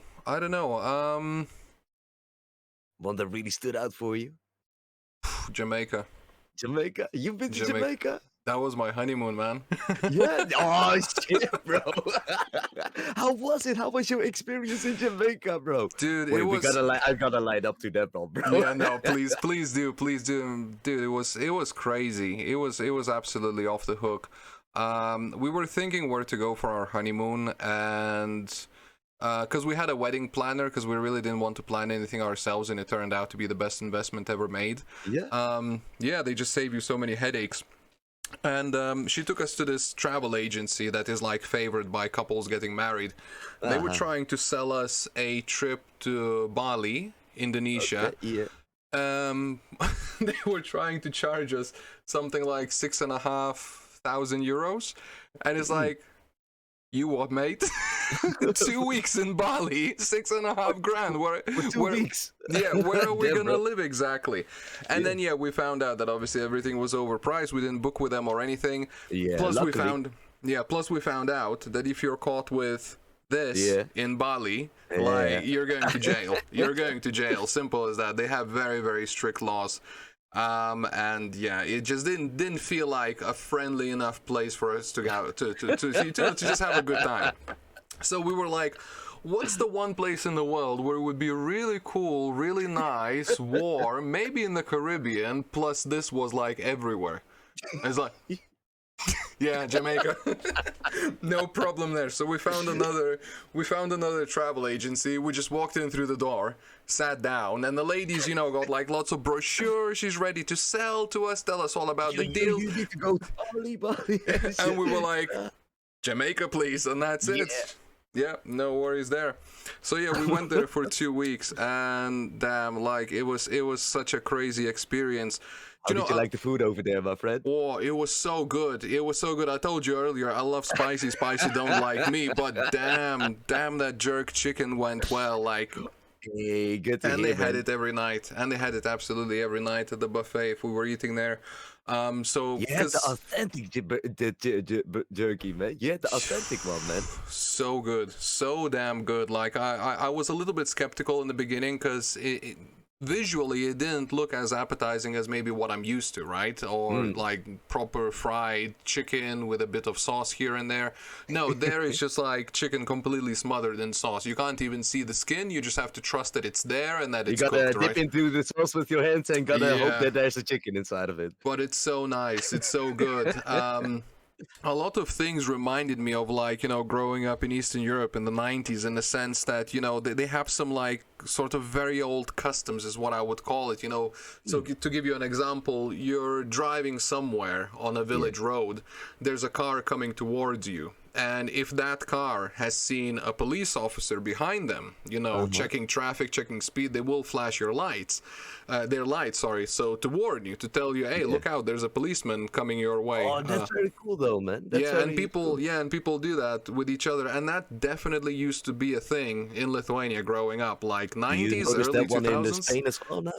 One that really stood out for you? Jamaica. Jamaica? You've been to Jamaica. Jamaica? That was my honeymoon, man. Yeah. Oh shit, bro. How was it? How was your experience in Jamaica, bro? Dude, Wait, it was. I gotta line up to that, bro. Yeah, no, please do, dude. It was crazy. It was absolutely off the hook. We were thinking where to go for our honeymoon, and because we had a wedding planner, because we really didn't want to plan anything ourselves, and it turned out to be the best investment ever made. Yeah. Yeah, they just save you so many headaches. And she took us to this travel agency that is like favored by couples getting married. They were trying to sell us a trip to Bali, Indonesia. Okay, yeah. They were trying to charge us something like 6,500 euros, and it's like, you what, mate? 2 weeks in Bali, 6.5 grand. Where, For 2 weeks. Yeah, where are we Damn, gonna bro. live exactly? And then we found out that obviously everything was overpriced. We didn't book with them or anything. Yeah, Plus luckily. we found out that if you're caught with this in Bali, like you're going to jail. You're going to jail. Simple as that. They have very, very strict laws. And yeah, it just didn't feel like a friendly enough place for us to go to just have a good time. So we were like, what's the one place in the world where it would be really cool, really nice, warm, maybe in the Caribbean, plus this was like everywhere. It's like, yeah, Jamaica. No problem there. So we found another travel agency. We just walked in through the door, sat down, and the ladies, got like lots of brochures. She's ready to sell to us, tell us all about the deal. You need to go to Bali. And we were like, Jamaica, please, and that's it. Yeah, no worries there. So yeah, we went there for 2 weeks, and damn, like it was such a crazy experience. How did you like the food over there, my friend? Oh, it was so good. It was so good. I told you earlier, I love spicy. Spicy don't like me, but damn, that jerk chicken went well. Like, Hey, good to hear, and they had man. it every night, and they had it absolutely every night at the buffet if we were eating there. So You had the authentic jerky, man. You had the authentic one, man. so good, so damn good. Like I was a little bit skeptical in the beginning because visually it didn't look as appetizing as maybe what I'm used to, right? Or like proper fried chicken with a bit of sauce here and there. No, there is just like chicken completely smothered in sauce. You can't even see the skin. You just have to trust that it's there and that it's cooked, right? You gotta dip into the sauce with your hands and gotta hope that there's a chicken inside of it. But it's so nice. It's so good. A lot of things reminded me of, like, you know, growing up in Eastern Europe in the 90s, in the sense that, you know, they have some like sort of very old customs is what I would call it, you know. So to give you an example, you're driving somewhere on a village road, there's a car coming towards you. And if that car has seen a police officer behind them, you know, checking traffic, checking speed, they will flash their lights, so to warn you, to tell you, hey, look out, there's a policeman coming your way. Oh, that's very cool though, man. That's and people do that with each other, and that definitely used to be a thing in Lithuania growing up, like 90s, early 2000s. One in Spain as well now?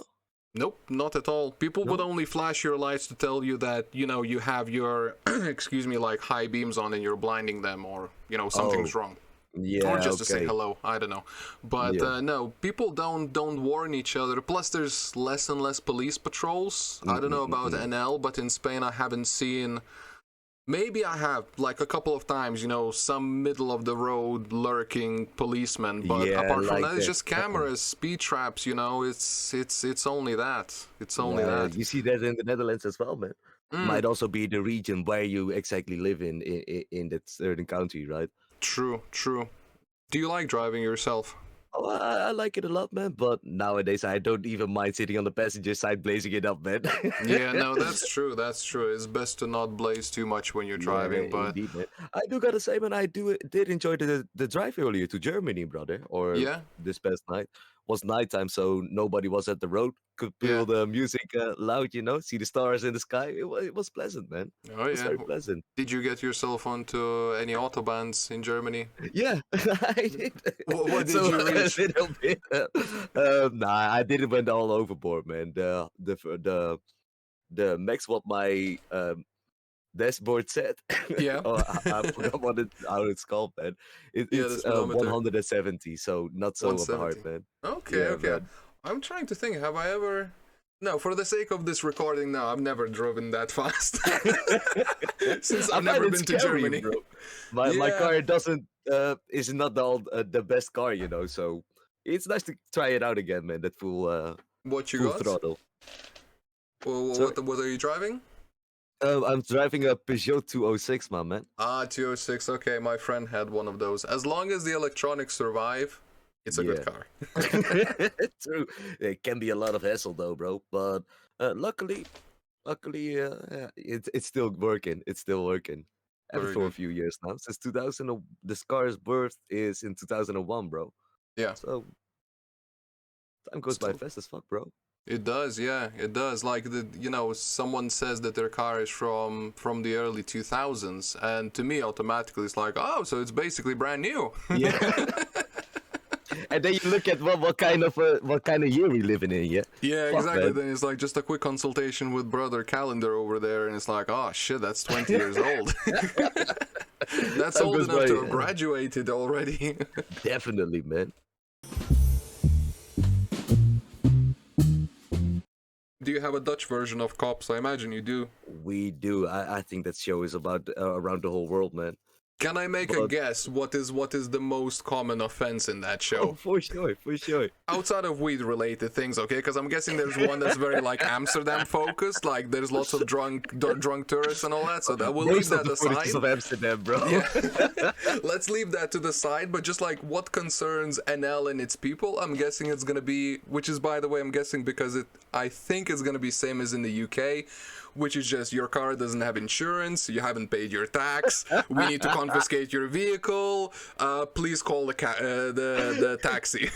Nope, not at all. People would only flash your lights to tell you that, you know, you have your, excuse me, like high beams on and you're blinding them, or, you know, something's wrong. Yeah, or just to say hello, I don't know. But no, people don't warn each other. Plus, there's less and less police patrols. I don't know about NL, but in Spain I haven't seen... Maybe I have, like, a couple of times, you know, some middle-of-the-road lurking policemen, but apart from that, it's just cameras, speed traps, you know, it's only that. It's only that. You see that in the Netherlands as well, man. Might also be the region where you exactly live in that certain country, right? True. Do you like driving yourself? Oh, I like it a lot, man. But nowadays, I don't even mind sitting on the passenger side blazing it up, man. Yeah, no, that's true. It's best to not blaze too much when you're driving. But indeed, man. I do gotta say, man, I did enjoy the drive earlier to Germany, brother. Or this past night was nighttime, so nobody was at the road. Could feel the music loud, you know, see the stars in the sky. It was pleasant, man. Oh, it was very pleasant. Did you get yourself onto any autobahns in Germany? Yeah, I did. What did you reach? A little bit. Nah, I didn't went all overboard, man. The max what my dashboard said. Yeah. I forgot how it's called, man. It's 170, so not so hard, man. Okay. Man. I'm trying to think, have I ever... No, for the sake of this recording, no, I've never driven that fast. Since I've never been to Germany. Bro. My car is not the best car, you know, so it's nice to try it out again, man, that full throttle. Well, what are you driving? I'm driving a Peugeot 206, my man. 206, okay, my friend had one of those. As long as the electronics survive, it's a good car. True. It can be a lot of hassle though, bro. But luckily, it's still working. It's still working. For a few years now. Since 2000, this car's birth is in 2001, bro. Yeah. So time goes by fast as fuck, bro. It does, yeah, it does. Like, someone says that their car is from the early 2000s, and to me, automatically, it's like, oh, so it's basically brand new. Yeah. And then you look at what kind of year we living in, yeah? Yeah, exactly. Man. Then it's like just a quick consultation with brother calendar over there, and it's like, oh shit, that's 20 years old. That's old enough to have graduated already. Definitely, man. Do you have a Dutch version of Cops? I imagine you do. We do. I think that show is about around the whole world, man. Can I make a guess? What is the most common offense in that show? Oh, for sure. Outside of weed-related things, okay? Because I'm guessing there's one that's very like Amsterdam-focused. Like there's lots of drunk tourists and all that. So that we'll leave that aside. Of Amsterdam, bro. Yeah. Let's leave that to the side. But just like what concerns NL and its people, I'm guessing it's gonna be, which is by the way, I'm guessing because I think it's gonna be same as in the UK. Which is just your car doesn't have insurance, you haven't paid your tax, we need to confiscate your vehicle, please call the taxi.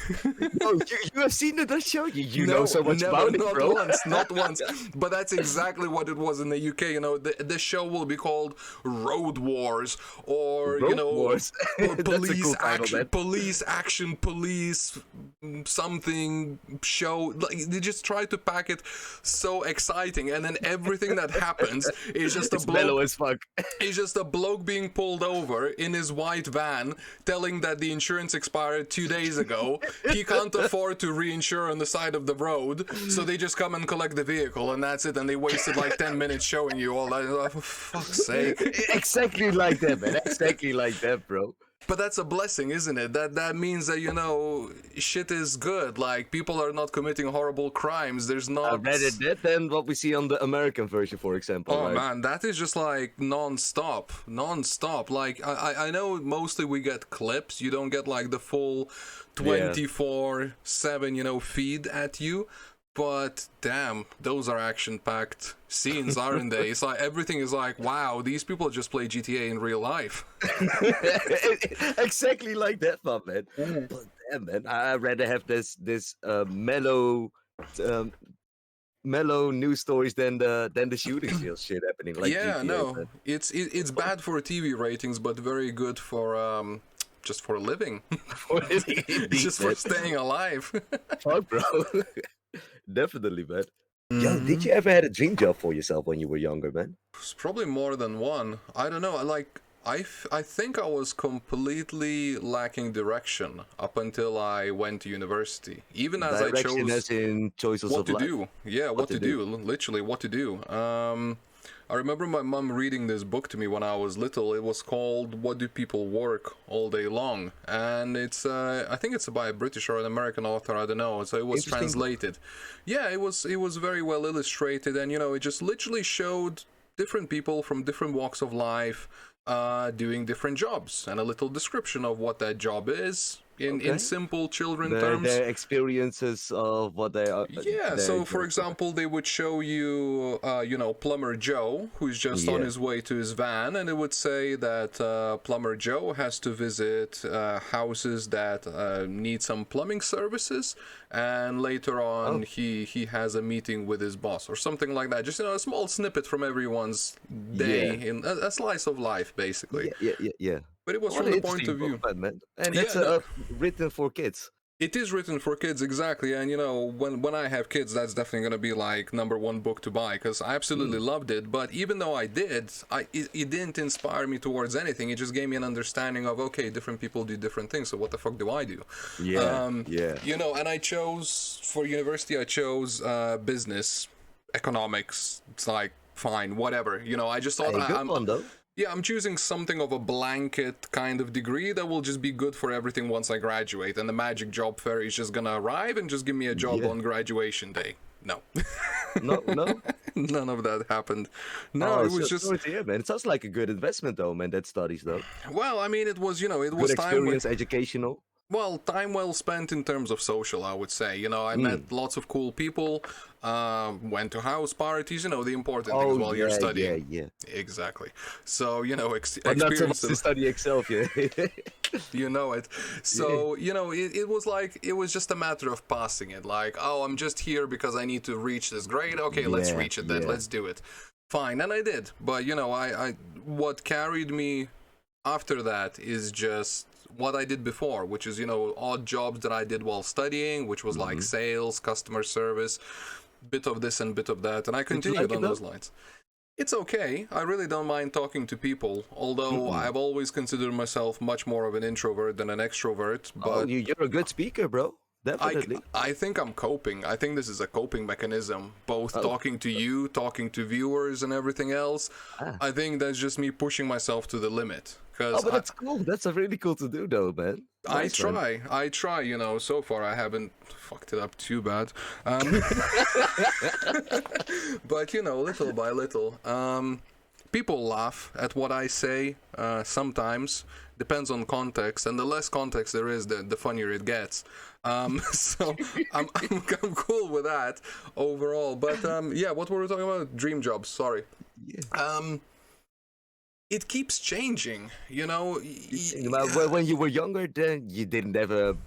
No, you have seen that show? You know so much about it, bro. Not once. But that's exactly what it was in the UK. You know, the show will be called Road Wars, or Wars. Police action, police something show. Like, they just try to pack it so exciting, and then everything that happens is just mellow as fuck. It's just a bloke being pulled over in his white van, telling that the insurance expired 2 days ago. He can't afford to reinsure on the side of the road, so they just come and collect the vehicle, and that's it. And they wasted like 10 minutes showing you all that. Oh, for fuck's sake. Exactly like that, man. Exactly like that, bro. But that's a blessing, isn't it? That means that, you know, shit is good. Like, people are not committing horrible crimes. There's not... Rather that than what we see on the American version, for example. Oh, right? man, that is just, like, non-stop. Non-stop. Like, I know mostly we get clips. You don't get, like, the full 24/7, you know, feed at you. But damn, those are action-packed scenes, aren't they? It's like everything is like, wow, these people just play GTA in real life. Exactly like that, man. But damn, man, I'd rather have this mellow news stories than the shooting shit happening. Like yeah, GTA, no, man. it's bad for TV ratings, but very good for just for a living, just for staying alive. Fuck, bro. Definitely, man. Yo, did you ever had a dream job for yourself when you were younger, man? It's probably more than one. I don't know. I think I was completely lacking direction up until I went to university. Even as Direction I chose as in choices what of to life. do. Yeah, what to do. Literally, what to do. I remember my mom reading this book to me when I was little. It was called "What Do People Work All Day Long?" And it's I think it's by a British or an American author. I don't know. So it was translated. Yeah, it was very well illustrated, and you know, it just literally showed different people from different walks of life doing different jobs, and a little description of what that job is in simple children terms. Their experiences of what they are. Yeah, so for example, they would show you, you know, Plumber Joe, who's just on his way to his van, and it would say that Plumber Joe has to visit houses that need some plumbing services, and later on he has a meeting with his boss or something like that. Just, you know, a small snippet from everyone's day, in a slice of life, basically. Yeah. But it was from the point of view. Man. And it's written for kids. It is written for kids, exactly. And, you know, when I have kids, that's definitely going to be, like, #1 book to buy, because I absolutely loved it. But even though I did, it didn't inspire me towards anything. It just gave me an understanding of, okay, different people do different things, so what the fuck do I do? Yeah. You know, and I chose, for university, I chose business, economics. It's like, fine, whatever. You know, I just thought good one, though. Yeah, I'm choosing something of a blanket kind of degree that will just be good for everything once I graduate, and the magic job fair is just gonna arrive and just give me a job on graduation day. No. No? None of that happened. No, it was just... Sorry to hear, man. It sounds like a good investment, though, man, that studies, though. Well, I mean, it was, you know, it was good experience, educational. Well, time well spent in terms of social, I would say. You know, I met lots of cool people, went to house parties, you know, the important things while you're studying. Yeah. Exactly. So, you know, But not so much to study itself, yeah. You know it. So, you know, it was like, it was just a matter of passing it. Like, oh, I'm just here because I need to reach this grade. Okay, let's reach it then. Let's do it. Fine. And I did. But, you know, what carried me after that is just what I did before, which is, you know, odd jobs that I did while studying, which was like sales, customer service, bit of this and bit of that. And I continued on those lines. It's okay. I really don't mind talking to people, although I've always considered myself much more of an introvert than an extrovert. But you're a good speaker, bro. Definitely. I think I'm coping. I think this is a coping mechanism, both talking to you, talking to viewers and everything else. I think that's just me pushing myself to the limit. But that's cool. That's really cool to do, though, man. Nice, I try, you know, so far I haven't fucked it up too bad. But, you know, little by little. People laugh at what I say sometimes. Depends on context, and the less context there is, the funnier it gets. So I'm cool with that overall. But yeah, what were we talking about? Dream jobs. Sorry. Yeah. It keeps changing, you know. When you were younger, then you didn't have a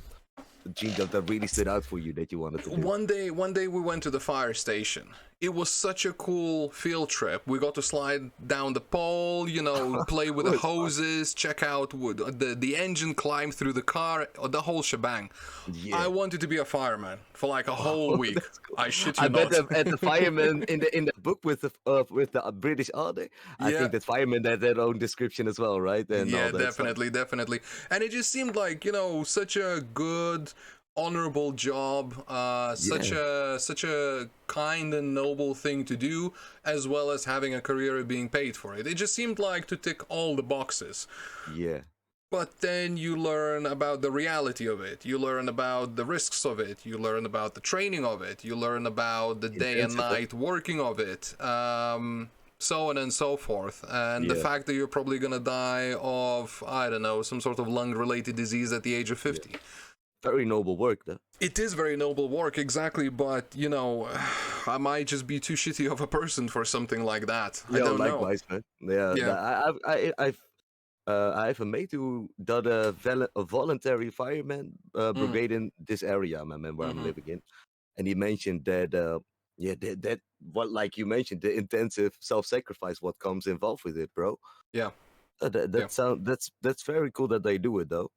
dream job that really stood out for you that you wanted to do. One day we went to the fire station. it was such a cool field trip. We got to slide down the pole, you know, play with the hoses, check out the engine, climb through the car, the whole shebang. Yeah. I wanted to be a fireman for like a whole week. Cool. I shit you I not. bet at the firemen in the book with the British Army, I think that firemen had their own description as well, right? And yeah, all that definitely. And it just seemed like, you know, such a good, honorable job, such a kind and noble thing to do, as well as having a career and being paid for it. It just seemed like to tick all the boxes. Yeah. But then you learn about the reality of it. You learn about the risks of it. You learn about the training of it. You learn about the day and night working of it. So on and so forth. And the fact that you're probably going to die of, I don't know, some sort of lung-related disease at the age of 50. Very noble work, though. It is very noble work, exactly, but, you know, I might just be too shitty of a person for something like that. I don't know. Likewise, man. Yeah. I have a mate who did a voluntary fireman brigade in this area, my man, where I'm living in. And he mentioned that, that what, like you mentioned, the intensive self-sacrifice, what comes involved with it, bro. Yeah. That's very cool that they do it, though.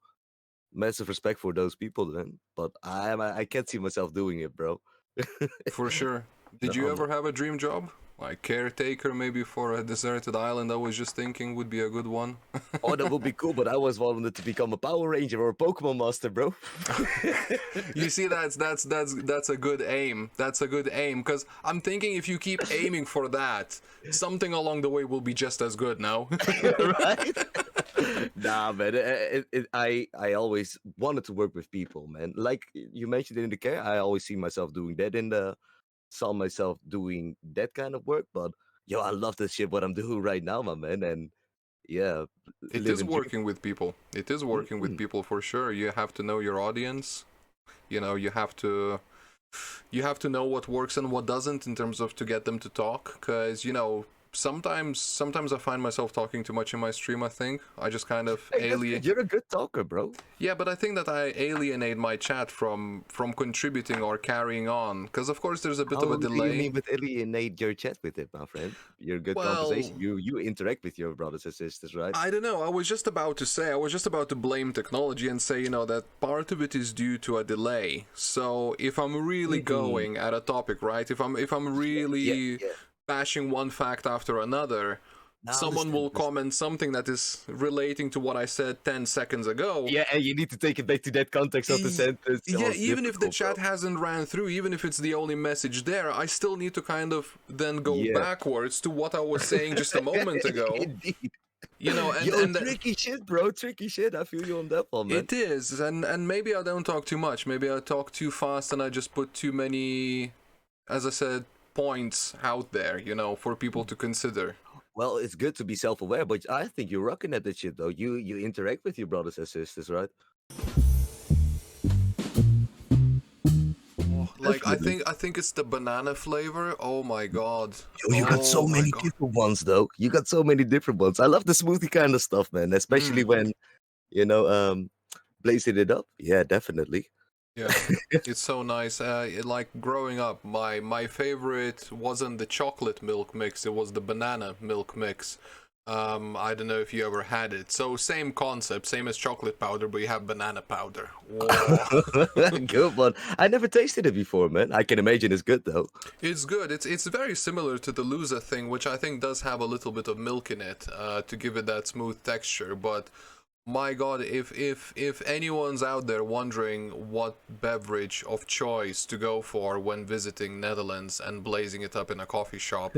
Massive respect for those people, then. But I can't see myself doing it, bro. For sure. Did you ever have a dream job? Like caretaker, maybe for a deserted island? I was just thinking would be a good one. Oh, that would be cool, but I was wanted to become a Power Ranger or a Pokemon Master, bro. You see, that's a good aim. That's a good aim, because I'm thinking if you keep aiming for that, something along the way will be just as good, no? Right? Nah, man. I always wanted to work with people, man. Like you mentioned in the care, I always see myself doing that saw myself doing that kind of work, but I love this shit what I'm doing right now, my man. And yeah, it is working with people. It is working with people for sure. You have to know your audience. You know, you have to know what works and what doesn't in terms of to get them to talk, because, you know, sometimes I find myself talking too much in my stream. I think I just kind of alienate. You're a good talker, bro. Yeah, but I think that I alienate my chat from contributing or carrying on, because of course there's a bit of a delay. What do you mean with alienate your chat with it, my friend? You're a good conversation. You interact with your brothers and sisters, right? I don't know. I was just about to blame technology and say, you know, that part of it is due to a delay. So if I'm really going at a topic, right? If I'm really bashing one fact after another, someone will comment something that is relating to what I said 10 seconds ago. Yeah, and you need to take it back to that context of the sentence. Yeah, even if the chat hasn't ran through, even if it's the only message there, I still need to kind of then go backwards to what I was saying just a moment ago. Indeed. You know, and tricky shit, bro. Tricky shit. I feel you on that one, man. It is, and maybe I don't talk too much. Maybe I talk too fast and I just put too many, as I said, points out there, you know, for people to consider. Well, it's good to be self-aware, but I think you're rocking at that shit, though. You interact with your brothers and sisters, right? Like, I think it's the banana flavor. Oh my god. You got so many different ones, though. You got so many different ones. I love the smoothie kind of stuff, man. Especially when, you know, blazing it up. Yeah, definitely. Yeah, it's so nice. Like growing up, my favorite wasn't the chocolate milk mix, it was the banana milk mix. I don't know if you ever had it. So same concept, same as chocolate powder, but you have banana powder. Good one. I never tasted it before, man. I can imagine it's good, though. It's good. It's very similar to the Luza thing, which I think does have a little bit of milk in it to give it that smooth texture, but my god, if anyone's out there wondering what beverage of choice to go for when visiting Netherlands and blazing it up in a coffee shop,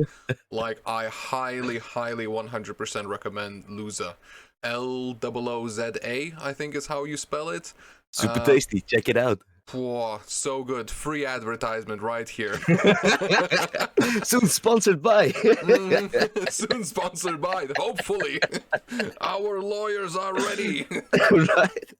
like, I highly 100% recommend Luza. L-O-O-Z-A, I think is how you spell it. Super tasty. Check it out. Whoa, so good. Free advertisement right here. Soon sponsored by. Soon sponsored by, hopefully. Our lawyers are ready. Right.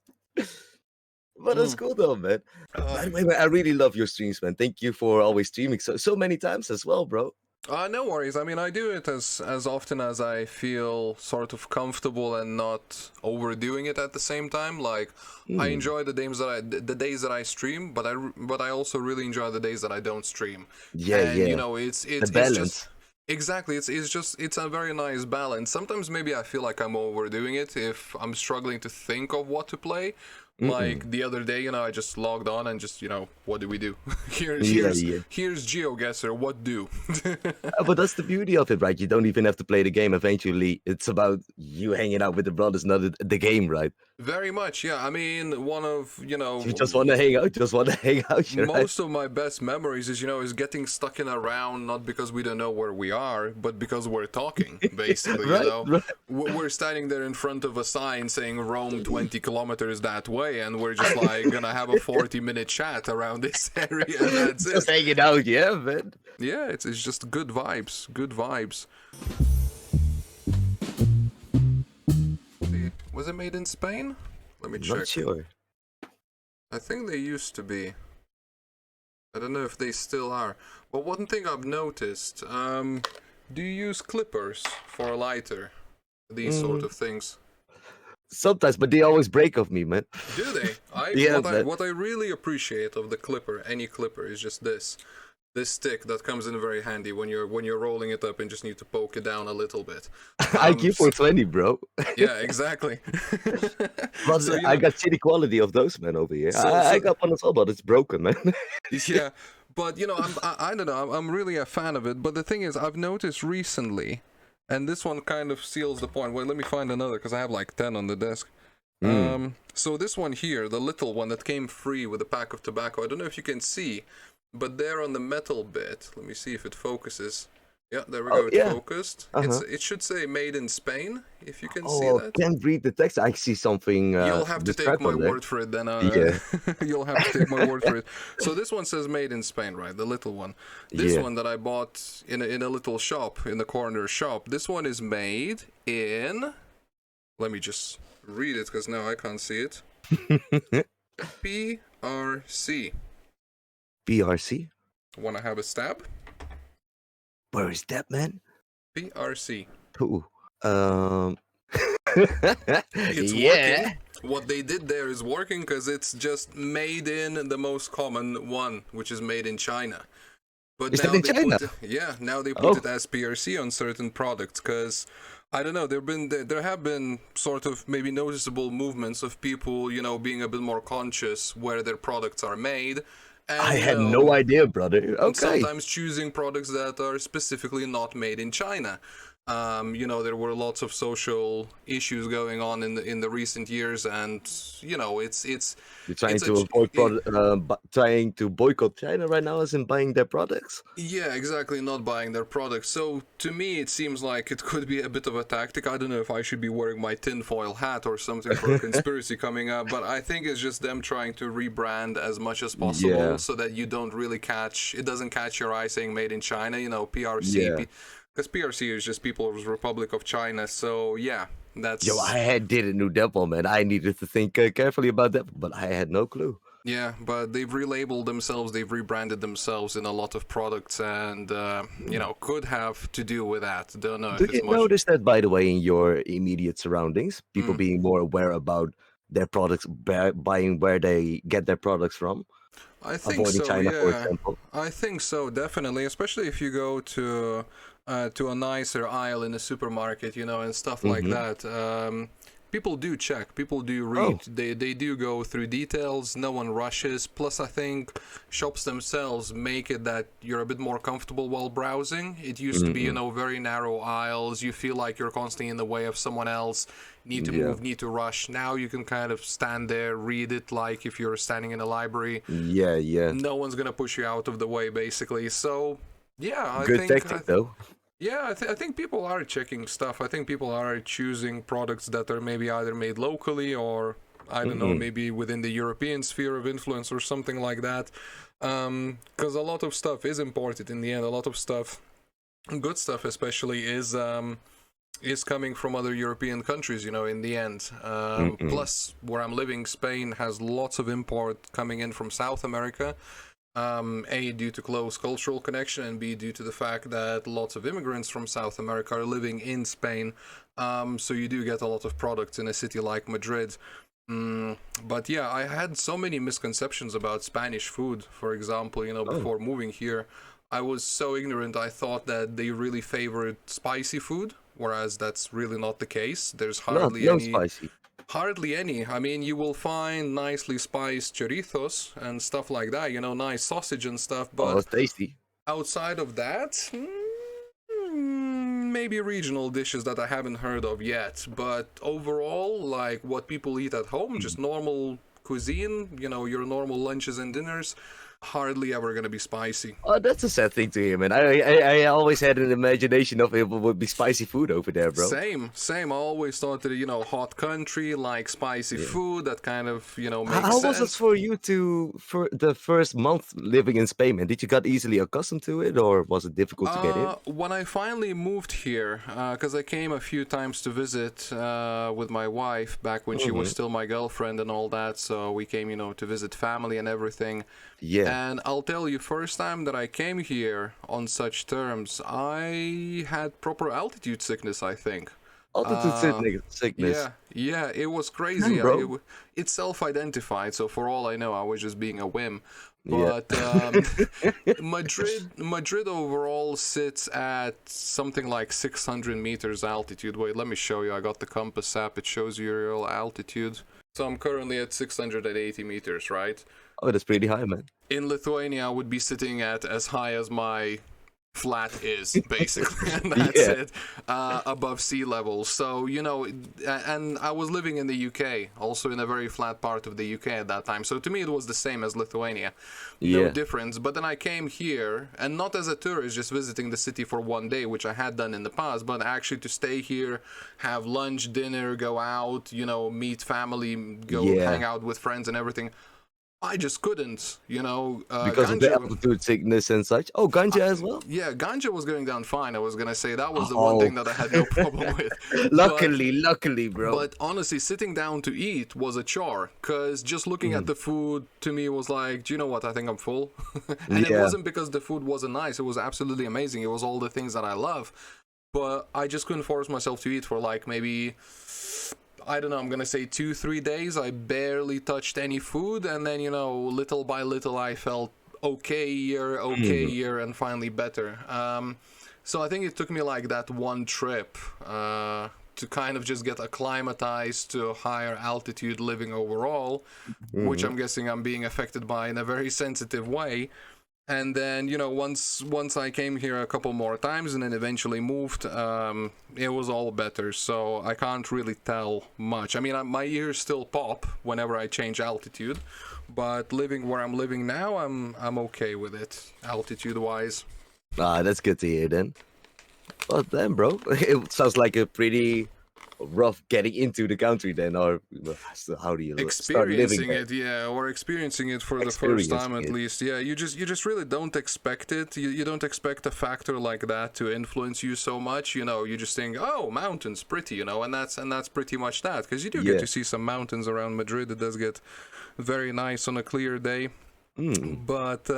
But that's cool though, man. By the way, I really love your streams, man. Thank you for always streaming so many times as well, bro. No worries. I mean, I do it as often as I feel sort of comfortable and not overdoing it at the same time. Like, I Hmm. enjoy the days that I stream, but I also really enjoy the days that I don't stream. Yeah, And yeah. The it's just balance. exactly it's a very nice balance. Sometimes maybe I feel like I'm overdoing it if I'm struggling to think of what to play. Mm-mm. Like the other day, I just logged on and just, what do we do? Yeah, yeah. Here's GeoGuessr. What do? But that's the beauty of it, right? You don't even have to play the game eventually. It's about you hanging out with the brothers, not the game, right? Very much, yeah. I mean, one of, You just want to hang out, just want to hang out, right? most of my best memories is getting stuck in a round, not because we don't know where we are, but because we're talking, basically, Right, right. We're standing there in front of a sign saying roam 20 kilometers that way, and we're just like gonna have a 40-minute chat around this area, and that's Just it. hanging out, yeah, man. Yeah, it's just good vibes, good vibes. Was it made in Spain? Let me check. Not sure. I think they used to be. I don't know if they still are. But one thing I've noticed, do you use clippers for a lighter? These sort Mm, of things. sometimes, but they always break off me, man. Do they? Yeah, man. What I really appreciate of the clipper, any clipper, is just this stick that comes in very handy when you're rolling it up and just need to poke it down a little bit. IQ So, 420, bro. yeah, exactly. But So I got shitty quality of those, man, over here. so I so got one as well, but it's broken, man. yeah, but I don't know. I'm really a fan of it. But the thing is, I've noticed recently, and this one kind of seals the point. Wait, let me find another because I have like 10 on the desk. Mm. So this one here, the little one that came free with a pack of tobacco. I don't know if you can see, but there on the metal bit. Let me see if it focuses. Yeah, there we Oh, go. It yeah. focused. Uh-huh. It should say made in Spain. If you can see Oh, that. can't read the text. I see something You'll have to take described my on there. word for it then. Yeah. You'll have to take my word for it. So this one says made in Spain, right? The little one. This Yeah. one that I bought in a little shop, in the corner shop, this one is made in... Let me just read it because now I can't see it. PRC. BRC? Want to have a stab? Where is that, man? PRC. Ooh. It's Yeah. working. What they did there is working because it's just made in the most common one, which is made in China. But Is now that in they China? now they put Oh. it as PRC on certain products because I don't know. There have been sort of maybe noticeable movements of people, being a bit more conscious where their products are made, and I had no idea, brother. and Okay. sometimes choosing products that are specifically not made in China. There were lots of social issues going on in the recent years, and it's You're trying it's a to avoid trying to boycott China right now, as in buying their products. yeah, exactly, not buying their products. So to me, it seems like it could be a bit of a tactic. I don't know if I should be wearing my tinfoil hat or something for a conspiracy coming up, but I think it's just them trying to rebrand as much as possible Yeah. so that you don't really it doesn't catch your eye saying made in China, PRC. Yeah. Because PRC is just People's Republic of China. So yeah, that's Yo, didn't know that one, man. I needed to think carefully about that, but I had no clue. yeah, but they've relabeled themselves, they've rebranded themselves in a lot of products, and could have to do with that. Don't know Do if you it's much. notice that, by the way, in your immediate surroundings, people Mm. being more aware about their products, buying where they get their products from, I think avoiding so. China, for Yeah, example? I think so. Definitely, especially if you go to a nicer aisle in a supermarket, and stuff like Mm-hmm. that. People do check. People do read. Oh. They do go through details. No one rushes. Plus, I think shops themselves make it that you're a bit more comfortable while browsing. It used to be, very narrow aisles. You feel like you're constantly in the way of someone else. Need to Yeah. move. Need to rush. Now you can kind of stand there, read it like if you're standing in a library. Yeah, yeah. No one's gonna push you out of the way, basically. So, yeah, Good tactic, though. yeah, I think people are checking stuff. I think people are choosing products that are maybe either made locally or I don't know, maybe within the European sphere of influence or something like that. Because a lot of stuff is imported in the end. A lot of stuff, good stuff especially, is coming from other European countries. In the end. Plus, where I'm living, Spain has lots of import coming in from South America. A, due to close cultural connection, and B, due to the fact that lots of immigrants from South America are living in Spain. So you do get a lot of products in a city like Madrid. But yeah, I had so many misconceptions about Spanish food. For example, Oh, before moving here, I was so ignorant. I thought that they really favored spicy food, whereas that's really not the case. There's no spicy. hardly any. I mean, you will find nicely spiced chorizos and stuff like that, nice sausage and stuff, Oh, but it's tasty. outside of that, maybe regional dishes that I haven't heard of yet. But overall, like what people eat at home, just normal cuisine, your normal lunches and dinners, hardly ever gonna be spicy. Oh, that's a sad thing to hear, man. I always had an imagination of it would be spicy food over there, bro. Same. I always thought that, hot country, like spicy Yeah. food, that kind of, makes How was it sense. for you for the first month living in Spain, man? Did you got easily accustomed to it, or was it difficult to get in? When I finally moved here, because I came a few times to visit with my wife back when she was Hmm. still my girlfriend and all that, so we came, to visit family and everything. Yeah. And I'll tell you, first time that I came here on such terms, I had proper altitude sickness, I think. Altitude Uh, sickness. yeah, it was Dang, crazy. bro. It's self-identified, so for all I know, I was just being a whim. Yeah. But Madrid overall sits at something like 600 meters altitude. Wait, let me show you. I got the compass app. It shows you your altitude. So I'm currently at 680 meters, right? Oh, that's pretty high, man. In Lithuania, I would be sitting at as high as my flat is, basically, and that's Yeah. it, above sea level. So, and I was living in the UK, also in a very flat part of the UK at that time. So to me, it was the same as Lithuania. No Yeah. difference. But then I came here, and not as a tourist, just visiting the city for one day, which I had done in the past, but actually to stay here, have lunch, dinner, go out, meet family, go Yeah. hang out with friends and everything. I just couldn't, Because of the ganja. altitude sickness and such. Oh, ganja as well. Yeah, ganja was going down fine. I was gonna say that was the one Oh. thing that I had no problem with. Luckily, bro. But honestly, sitting down to eat was a chore, because just looking at the food to me was like, do you know what? I think I'm full. And it Yeah. wasn't because the food wasn't nice. It was absolutely amazing. It was all the things that I love. But I just couldn't force myself to eat for like maybe, I don't know, I'm gonna say 2-3 days. I barely touched any food, and then little by little I felt okay here, and finally better. So I think it took me like that one trip to kind of just get acclimatized to a higher altitude living overall, which I'm guessing I'm being affected by in a very sensitive way. And then once I came here a couple more times and then eventually moved, it was all better. So I can't really tell much. I mean, my ears still pop whenever I change altitude, but living where I'm living now, I'm okay with it altitude wise. Ah, that's good to hear then. Well, then, bro, it sounds like a pretty rough getting into the country then, or so how do you start living Experiencing there? it, yeah, or experiencing it for the first Experiencing time at it. least. Yeah, you just really don't expect it. You don't expect a factor like that to influence you so much. You just think, oh, mountains, pretty, and that's pretty much that, because you do get Yeah. to see some mountains around Madrid. It does get very nice on a clear day, but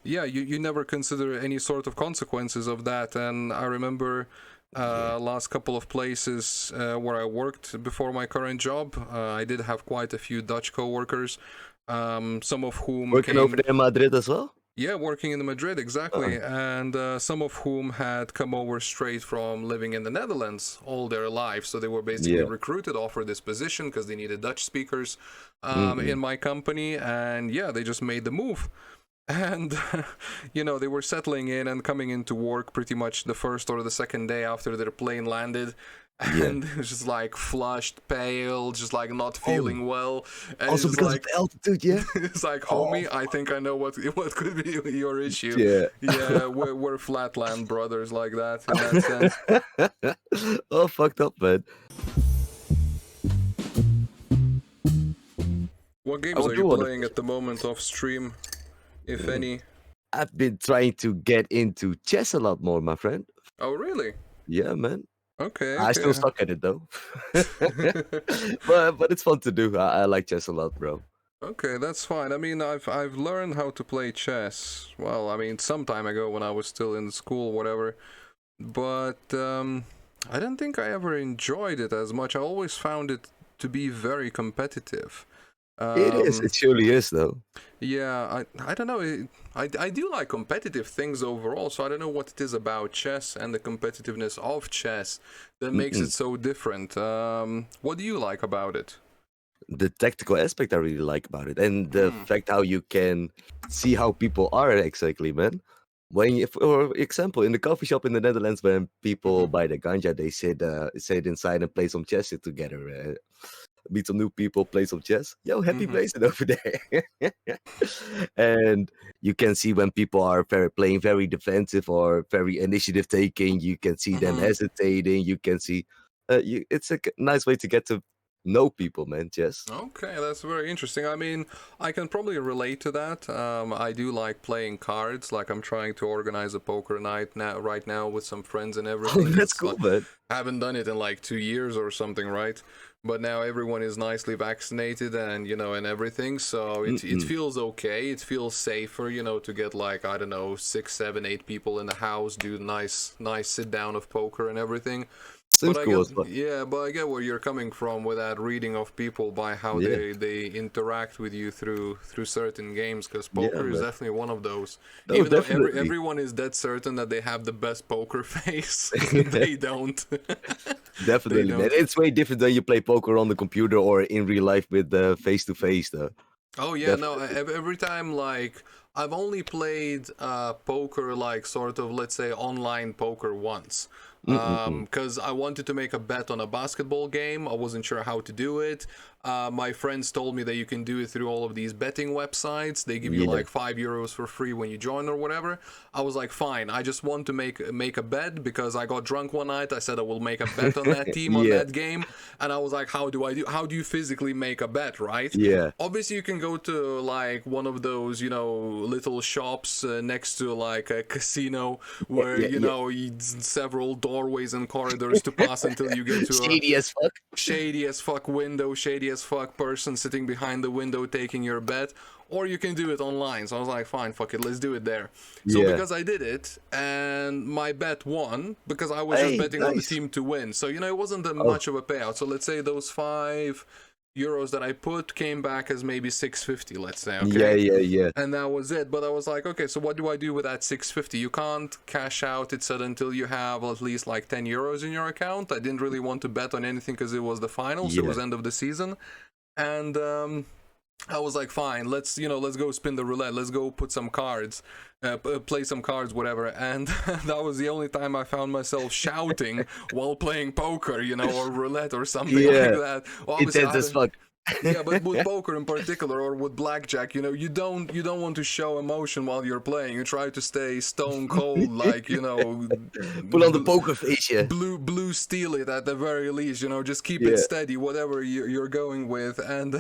yeah, you never consider any sort of consequences of that. And I remember last couple of places where I worked before my current job, I did have quite a few Dutch coworkers, some of whom Working over there in Madrid as well? yeah, working in Madrid, exactly. And some of whom had come over straight from living in the Netherlands all their lives. So they were basically Yeah. recruited, offered this position because they needed Dutch speakers in my company. And yeah, they just made the move. And, they were settling in and coming into work pretty much the first or the second day after their plane landed. And it was just like flushed, pale, just like not feeling well. And Also it's because like, of the altitude, yeah? it's like, homie, I think I know what could be your issue. Yeah. Yeah, we're flatland brothers like that in that sense. Oh, fucked up, man. What games would are do you wanna playing at the moment off stream, if any? I've been trying to get into chess a lot more, my friend. Oh, really? Yeah, man. Okay, I still okay. suck at it though. But it's fun to do. I like chess a lot, bro. Okay, that's fine. I mean, I've learned how to play chess. Well, I mean, some time ago when I was still in school, whatever. But I don't think I ever enjoyed it as much. I always found it to be very competitive. It is. Um, It surely is, though. yeah, I don't know. I do like competitive things overall, so I don't know what it is about chess and the competitiveness of chess that makes it Mm-mm. so different. What do you like about it? The tactical aspect I really like about it, and the Hmm. fact how you can see how people are exactly, man. When you, for example, in the coffee shop in the Netherlands, when people Mm-hmm. buy the ganja, they sit inside and play some chess together. Meet some new people, play some chess. Yo, happy Mm-hmm. blazing over there. And you can see when people are playing very defensive or very initiative taking. You can see them Mm-hmm. hesitating. You can see, it's a nice way to get to know people, man. Chess. Okay, that's very interesting. I mean, I can probably relate to that. I do like playing cards. Like I'm trying to organize a poker night now, right now, with some friends and Oh, everything. that's It's cool, like man. I haven't done it in like 2 years or something, right? But now everyone is nicely vaccinated and and everything, so it Mm-mm. feels okay. It feels safer, to get like I don't know 6, 7, 8 people in the house, do nice sit down of poker and everything. But Seems I cool get, as well. yeah, but I get where you're coming from with that reading of people by how Yeah, they interact with you through certain games, because yeah, poker is man. definitely one of those. No, Even though definitely. everyone is dead certain that they have the best poker face, they don't. They Definitely, man. don't. It's way different when you play poker on the computer or in real life with the face to face, though. Oh yeah, no. Definitely. Every time, like I've only played poker, like sort of, let's say, online poker once. Mm-mm-mm. Because I wanted to make a bet on a basketball game. I wasn't sure how to do it. My friends told me that you can do it through all of these betting websites. They give you Yeah, like €5 for free when you join or whatever. I was like, fine. I just want to make a bet because I got drunk one night. I said I will make a bet on that team on yeah, that game, and I was like, how do I do? How do you physically make a bet, right? yeah, Obviously you can go to like one of those little shops next to like a casino yeah, where yeah, yeah. several doorways and corridors to pass until you get to a Shady as fuck. shady as fuck window, shady as fuck person sitting behind the window taking your bet, or you can do it online. So I was like, fine, fuck it, let's do it there. So Yeah. because I did it and my bet won, because I was just Hey, betting on the nice. team to win. So it wasn't that Oh, much of a payout. So let's say those €5 that I put came back as maybe 650, let's say, yeah, okay? yeah, yeah. And that was it. But I was like, okay, so what do I do with that 650? You can't cash out, it said, until you have at least like €10 in your account. I didn't really want to bet on anything because it was the finals, it Yeah. was end of the season. And I was like, fine, let's go spin the roulette, let's go put some cards, play some cards, whatever. And that was the only time I found myself shouting while playing poker, or roulette or something like Yeah. that. Well, obviously, Intense as fuck. yeah, but with poker in particular, or with blackjack, you don't want to show emotion while you're playing. You try to stay stone cold, like Pull on the poker face, yeah. blue steel it at the very least. Just keep it Yeah. steady, whatever you're going with. And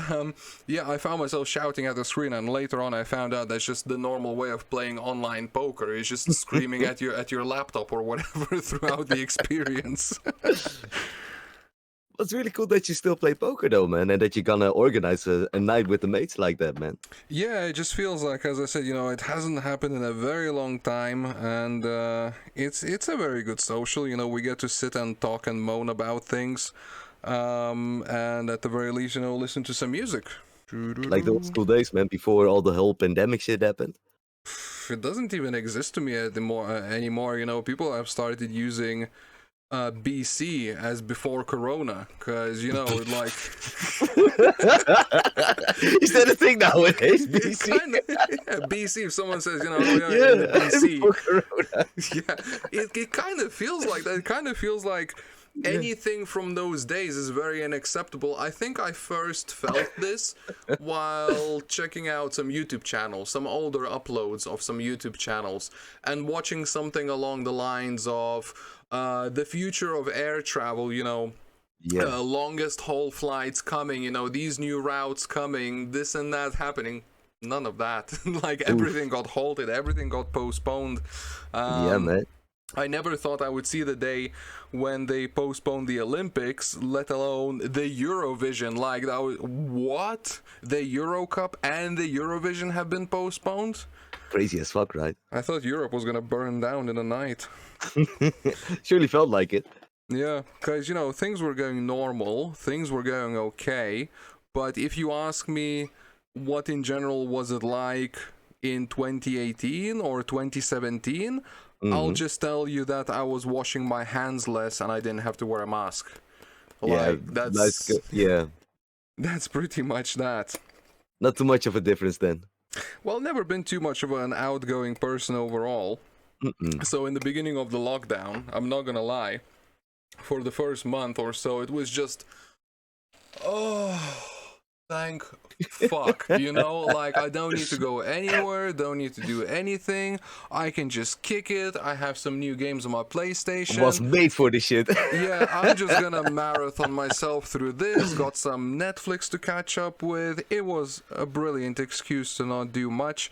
yeah, I found myself shouting at the screen, and later on, I found out that's just the normal way of playing online poker. It's just screaming at your laptop or whatever throughout the experience. It's really cool that you still play poker, though, man, and that you're gonna organize a night with the mates like that, man. Yeah, it just feels like, as I said, it hasn't happened in a very long time, and it's a very good social. We get to sit and talk and moan about things, and at the very least, listen to some music. Like the old school days, man, before all the whole pandemic shit happened. It doesn't even exist to me anymore. People have started using BC as before Corona, because like. Is that a thing nowadays, It BC? kind of, yeah, BC. If someone says, oh yeah, in the Yeah, BC, before Corona. yeah, it kind of feels like that. It kind of feels like anything from those days is very unacceptable. I think I first felt this while checking out some YouTube channels, some older uploads of some YouTube channels, and watching something along the lines of the future of air travel. Yeah. Longest haul flights coming, these new routes coming, this and that happening. None of that. Like Oof. everything got halted, everything got postponed. Yeah, Um, man. I never thought I would see the day when they postponed the Olympics, let alone the Eurovision. Like, that was, what? The Euro Cup and the Eurovision have been postponed? Crazy as fuck, right? I thought Europe was gonna burn down in a night. Surely felt like it. Yeah, because, you know, things were going normal, things were going okay, but if you ask me what in general was it like in 2018 or 2017, I'll just tell you that I was washing my hands less and I didn't have to wear a mask. Yeah, Like, that's good. Yeah, that's pretty much that. not too much of a difference then. Well, never been too much of an outgoing person overall. So in the beginning of the lockdown, I'm not gonna lie, for the first month or so, it was just, oh, thank fuck, you know, like, I don't need to go anywhere, don't need to do anything, I can just kick it, I have some new games on my PlayStation. Was made for this shit. Yeah, I'm just gonna marathon myself through this, got some Netflix to catch up with. It was a brilliant excuse to not do much.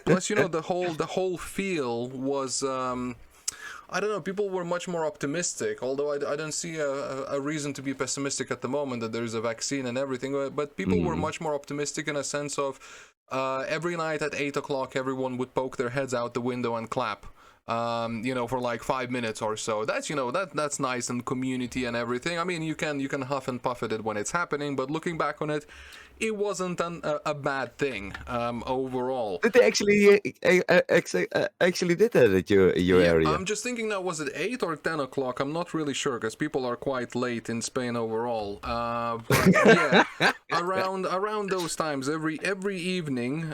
Plus, you know, the whole feel was, I don't know, people were much more optimistic, although I don't see a reason to be pessimistic at the moment that there's a vaccine and everything, but people were much more optimistic in a sense of every night at 8 o'clock everyone would poke their heads out the window and clap, you know, for like 5 minutes or so. That's, you know, that's nice and community and everything. I mean, you can huff and puff at it when it's happening, but looking back on it, it wasn't a bad thing overall. Did they actually actually did that at your area? I'm just thinking now, was it 8 or 10 o'clock? I'm not really sure because people are quite late in Spain overall. But yeah, around those times, every evening,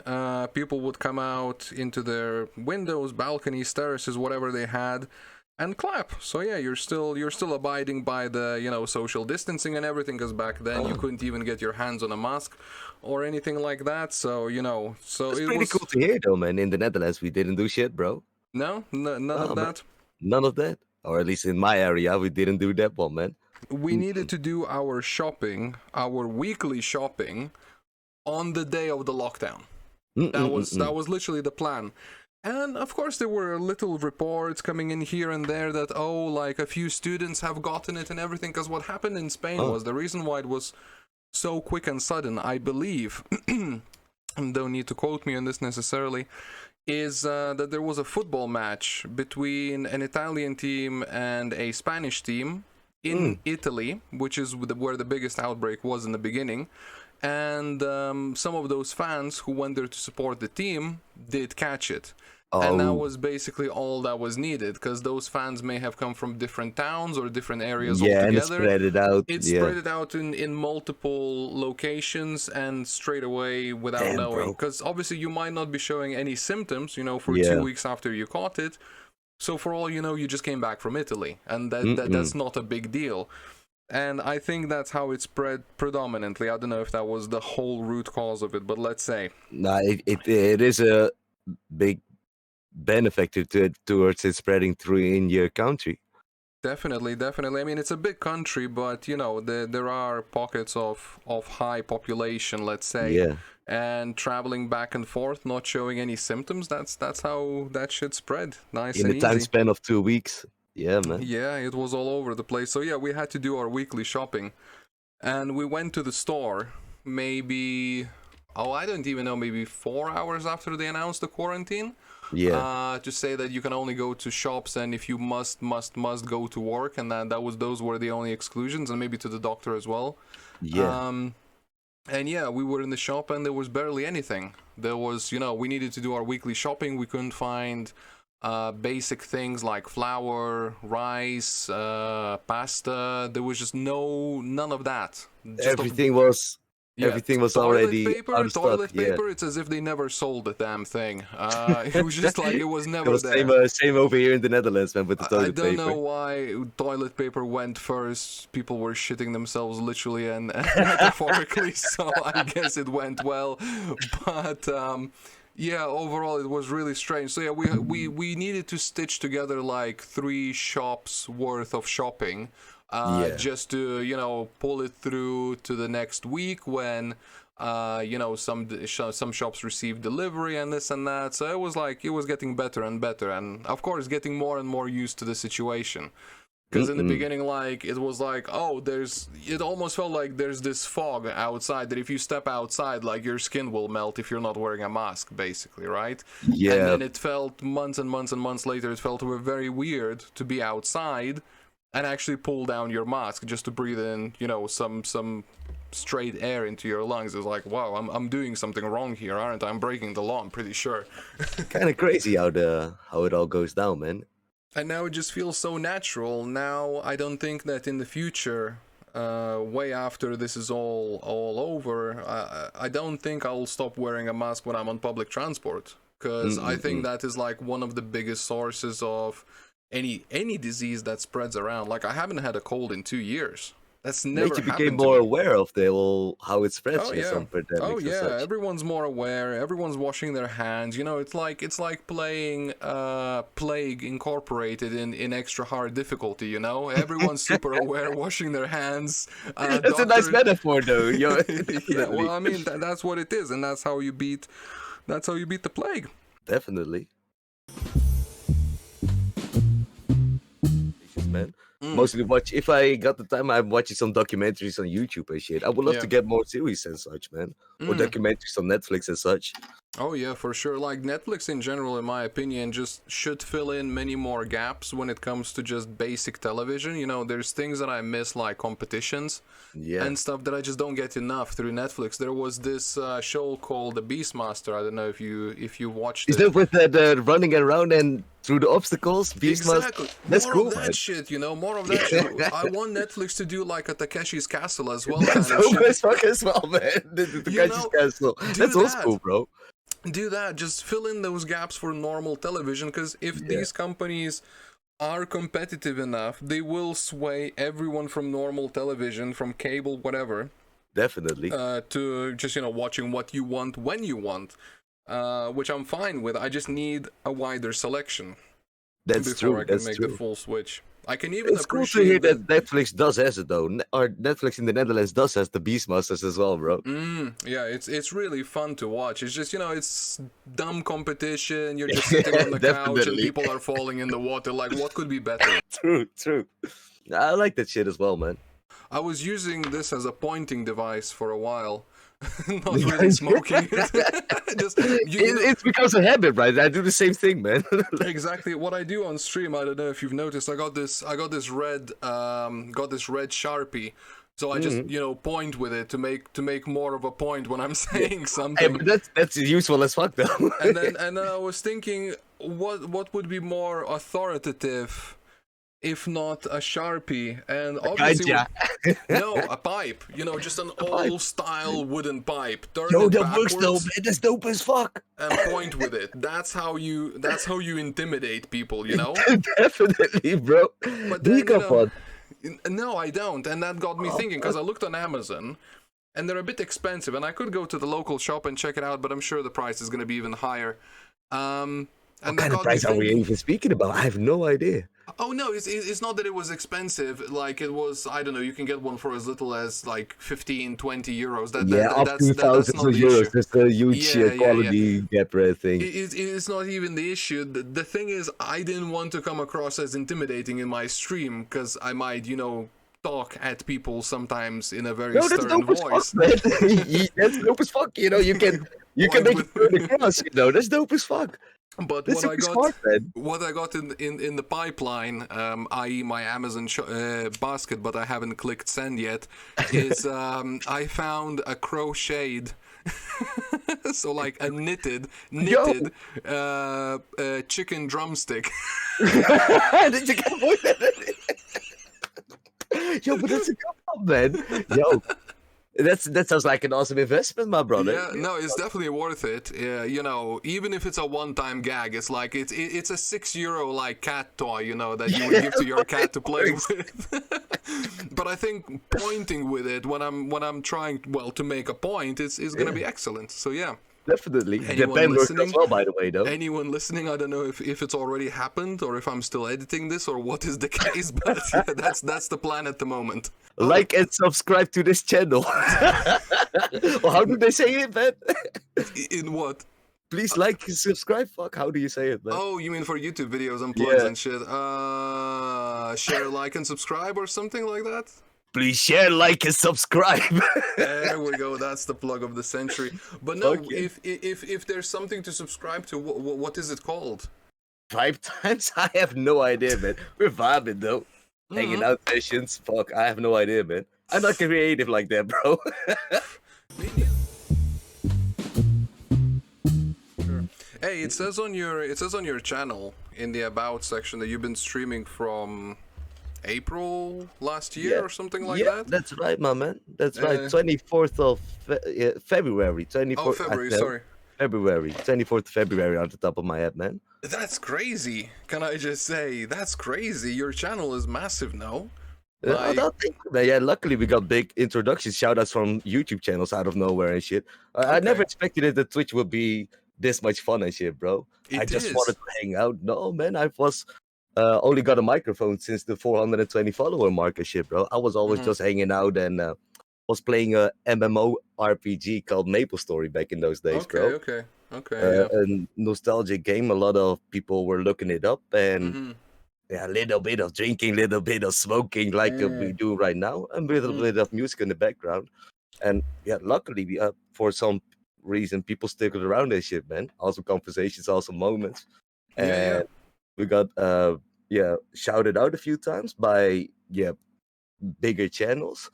people would come out into their windows, balconies, terraces, whatever they had, and clap. So yeah, you're still abiding by the, you know, social distancing and everything, because back then you couldn't even get your hands on a mask or anything like that. So, you know, so it's it pretty was cool to hear though, man. In the Netherlands, we didn't do shit, bro. none of that. None of that, or at least in my area, we didn't do that one, man. We needed to do our shopping, our weekly shopping, on the day of the lockdown. That was literally the plan. And of course there were little reports coming in here and there that, oh, like a few students have gotten it and everything, because what happened in Spain was, the reason why it was so quick and sudden, I believe, and don't need to quote me on this necessarily, is that there was a football match between an Italian team and a Spanish team in Italy, which is where the biggest outbreak was in the beginning. And some of those fans who went there to support the team did catch it. And that was basically all that was needed, because those fans may have come from different towns or different areas altogether. And spread it out. Spread it out in multiple locations and straight away without knowing. Because obviously you might not be showing any symptoms, you know, for 2 weeks after you caught it. So for all you know, you just came back from Italy, and that's not a big deal. And I think that's how it spread predominantly. I don't know if that was the whole root cause of it, but let's say. No, it is a big benefactor towards it spreading through in your country. Definitely. I mean, it's a big country, but, you know, there are pockets of high population, let's say. Yeah. And traveling back and forth, not showing any symptoms, that's how that shit spread. Nice in and a time easy. span of 2 weeks. Yeah, man. Yeah, it was all over the place. So yeah, we had to do our weekly shopping. And we went to the store maybe, I don't even know, maybe 4 hours after they announced the quarantine. Yeah. To say that you can only go to shops, and if you must go to work, and those were the only exclusions, and maybe to the doctor as well. Yeah. And yeah, we were in the shop and there was barely anything. There was, you know, we needed to do our weekly shopping. We couldn't find basic things like flour, rice, pasta. There was just none of that. Just everything was already paper, toilet paper. It's as if they never sold the damn thing. It was just like it was never there. Same over here in the Netherlands, man, with the toilet paper. I don't know why toilet paper went first. People were shitting themselves literally and metaphorically, so I guess it went well. But yeah, overall it was really strange. So yeah, we needed to stitch together like 3 shops worth of shopping. Just to, you know, pull it through to the next week when Some shops received delivery and this and that. So it was getting better and better, and of course getting more and more used to the situation. Because in the beginning, like, it was like, oh, it almost felt like there's this fog outside that if you step outside, like, your skin will melt if you're not wearing a mask, basically, right? Yeah. And then it felt months and months and months later, it felt very weird to be outside and actually pull down your mask just to breathe in, some straight air into your lungs. It's like, wow, I'm doing something wrong here, aren't I? I'm breaking the law, I'm pretty sure. Kind of crazy how it all goes down, man. And now it just feels so natural. Now I don't think that in the future, way after this is all over, I don't think I'll stop wearing a mask when I'm on public transport. Because I think that is like one of the biggest sources of any disease that spreads around. Like, I haven't had a cold in 2 years. That's never happened. You became more aware of how it spreads in some pandemics. Oh yeah, everyone's more aware. Everyone's washing their hands. It's like playing Plague Incorporated in extra hard difficulty. Everyone's super aware, washing their hands. That's a nice metaphor, though. Yeah, well, I mean that's what it is, and that's how you beat the plague. Definitely. Man. Mostly if I got the time, I'm watching some documentaries on YouTube and shit. I would love to get more series and such, man. Or documentaries on Netflix and such. Oh yeah, for sure. Like, Netflix in general, in my opinion, just should fill in many more gaps when it comes to just basic television. There's things that I miss, like competitions and stuff that I just don't get enough through Netflix. There was this show called The Beastmaster. I don't know if you watched it. Is that with that running around and through the obstacles? Exactly. That's more cool, of that man. shit, more of that shit. I want Netflix to do like a Takeshi's Castle as well. Kind That's of shit. fuck as well, man. The Takeshi's Castle. That's old school, bro. Do that. Just fill in those gaps for normal television, because if these companies are competitive enough, they will sway everyone from normal television, from cable, whatever. Definitely. To just, watching what you want when you want. Which I'm fine with. I just need a wider selection. That's before true. I can That's make true. the full switch. I can even It's cool to hear that Netflix does has it though. Or Netflix in the Netherlands does has the Beastmasters as well, bro. Yeah, it's really fun to watch. It's just, it's dumb competition. You're just sitting on the couch and people are falling in the water. Like, what could be better? True. I like that shit as well, man. I was using this as a pointing device for a while. Not really smoking it. It's because of habit, right? I do the same thing, man. Exactly what I do on stream. I don't know if you've noticed. I got this red Sharpie. So I just point with it to make more of a point when I'm saying something. Hey, but that's useful as fuck though. and then I was thinking, what would be more authoritative if not a Sharpie? And obviously, no, a pipe. Just an old-style wooden pipe. Yo, that works though, man. That's dope as fuck. And point with it. That's how you intimidate people. Definitely, bro. But do you got fun? No, I don't. And that got me thinking, because I looked on Amazon, and they're a bit expensive. And I could go to the local shop and check it out, but I'm sure the price is going to be even higher. What kind of price are we even speaking about? I have no idea. Oh no, it's not that it was expensive. Like, it was, I don't know, you can get one for as little as like 15, 20 euros. Up to thousands of euros. That's a huge quality gap thing. It's not even the issue. The thing is, I didn't want to come across as intimidating in my stream, because I might, talk at people sometimes in a very stern voice. That's dope as fuck, You can make it through the cross, That's dope as fuck. But what I got in the pipeline, i.e. my Amazon basket, but I haven't clicked send yet, is I found a crocheted, so like a knitted chicken drumstick. Did you get that? Yo, but that's a good one, man. Yo. That sounds like an awesome investment, my brother. Yeah, no, it's definitely worth it. Even if it's a one-time gag, it's like it's a €6 like cat toy, that you would give to your cat to play with. But I think pointing with it when I'm trying to make a point is gonna be excellent. So yeah. Definitely. The Anyone pen works as listening? well, by the way, though. Anyone listening? I don't know if it's already happened or if I'm still editing this or what is the case, but yeah, that's the plan at the moment. Like and subscribe to this channel. Well, how do they say it, man? In what? Please like and subscribe. Fuck, how do you say it, man? Oh, you mean for YouTube videos and plugs Yeah. and shit? Share, like, and subscribe or something like that? Please share, like, and subscribe. There we go. That's the plug of the century. But no, Fuck yeah. if there's something to subscribe to, what is it called? 5 times? I have no idea, man. We're vibing, though. Hanging out sessions. Fuck, I have no idea, man. I'm not creative like that, bro. Hey, it says on your channel in the about section that you've been streaming from April last year or something like that. That's right, my man. That's right. 24th of February. 24th. Oh, February. Sorry. February. 24th February on the top of my head, man. That's crazy. Can I just say that's crazy? Your channel is massive now. I don't think, yeah, luckily we got big introductions, shoutouts from YouTube channels out of nowhere and shit. I never expected it that Twitch would be this much fun and shit, bro. I just wanted to hang out. No, man, I was only got a microphone since the 420 follower mark and shit, bro. I was always just hanging out and was playing a MMO RPG called Maple Story back in those days, bro. Okay. A nostalgic game. A lot of people were looking it up and yeah, a little bit of drinking, a little bit of smoking like we do right now, and a little bit of music in the background. And yeah, luckily, we for some reason, people stick around that shit, man. Awesome conversations, awesome moments. And we got shouted out a few times by bigger channels.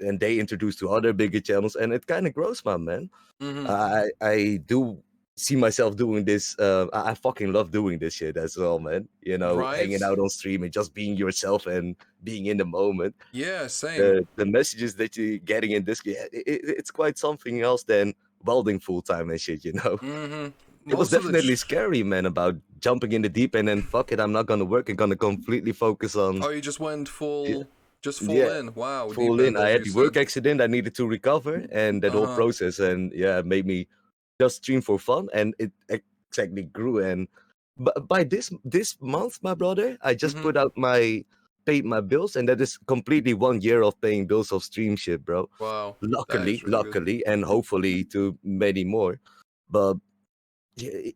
And they introduced to other bigger channels, and it kind of grows, my man. I do see myself doing this. I fucking love doing this shit as well, man. You know, hanging out on stream and just being yourself and being in the moment. Yeah, same. The messages that you're getting in this, it's quite something else than welding full time and shit, you know. It was definitely scary, man, about jumping in the deep end and fuck it, I'm not gonna work. I'm gonna completely focus on. Oh, you just went full. Just full in. Wow. Full in. I had the work accident. I needed to recover, and that whole process, and it made me just stream for fun, and it exactly grew. And by this month, my brother, I just paid my bills, and that is completely 1 year of paying bills of stream shit, bro. Wow. Luckily, and hopefully to many more. But yeah,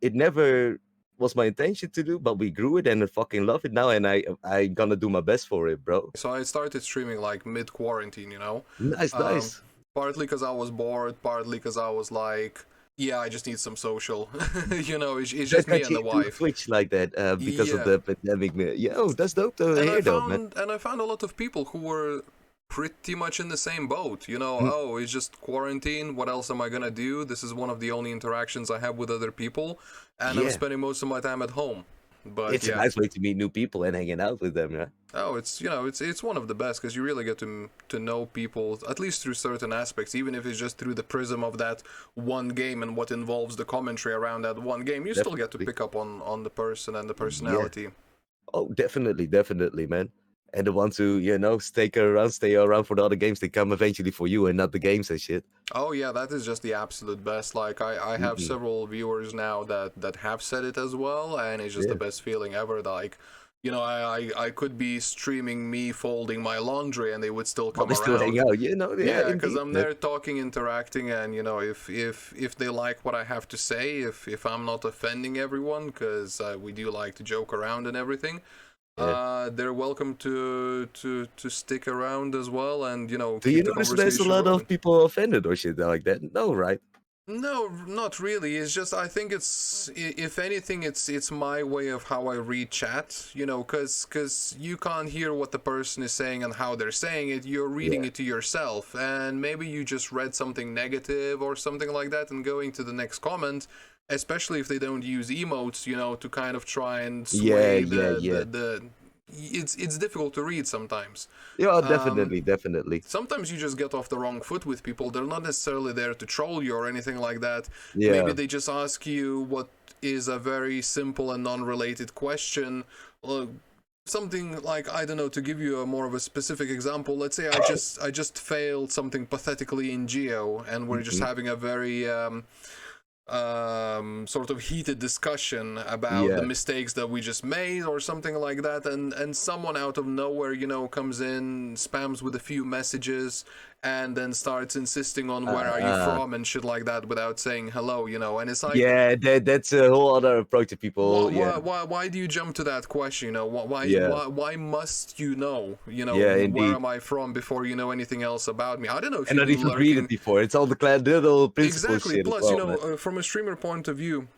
it never was my intention to do, but we grew it and I fucking love it now, and I gonna do my best for it, bro. So I started streaming like mid-quarantine, you know. Nice. Partly because I was bored, partly because I was like, yeah, I just need some social. You know, it's just me and the wife. Twitch like that because of the pandemic. Yeah, that's dope to hear, though, man. And I found a lot of people who were pretty much in the same boat, you know. It's just quarantine, what else am I gonna do? This is one of the only interactions I have with other people, and I'm spending most of my time at home. But it's a nice way to meet new people and hanging out with them, yeah. Oh, it's, you know, it's one of the best, because you really get to know people, at least through certain aspects, even if it's just through the prism of that one game and what involves the commentary around that one game. You still get to pick up on the person and the personality. Oh, definitely, man. And the ones who, you know, stay around for the other games, they come eventually for you and not the games and shit. Oh yeah, that is just the absolute best. Like I have several viewers now that have said it as well, and it's just the best feeling ever. Like, you know, I could be streaming me folding my laundry and they would still come around. Still hang out, you know. Yeah, because I'm there talking, interacting, and you know, if they like what I have to say, if I'm not offending everyone, because we do like to joke around and everything. They're welcome to stick around as well, and you know. Do you notice there's a lot of people offended or shit like that? No, right? No, not really. It's just I think it's, if anything, it's my way of how I read chat. You know, because you can't hear what the person is saying and how they're saying it. You're reading it to yourself, and maybe you just read something negative or something like that, and going to the next comment. Especially if they don't use emotes, you know, to kind of try and sway it's difficult to read sometimes. Yeah, definitely. Sometimes you just get off the wrong foot with people. They're not necessarily there to troll you or anything like that. Yeah. Maybe they just ask you what is a very simple and non-related question. something like, I don't know, to give you a more of a specific example, let's say I just failed something pathetically in Geo, and we're just Mhm. having a very sort of heated discussion about the Yeah. mistakes that we just made or something like that, and someone out of nowhere, you know, comes in, spams with a few messages, and then starts insisting on where are you Uh, from and shit like that without saying hello, you know, and it's like, yeah, that's a whole other approach to people. Yeah, why do you jump to that question? You know, yeah, why must you know? You know, yeah, where indeed. am I from before you know anything else about me? I don't know if And you've not been even read it lurking. before. It's all the little principle Exactly. shit as Plus, you well, man. know, from a streamer point of view,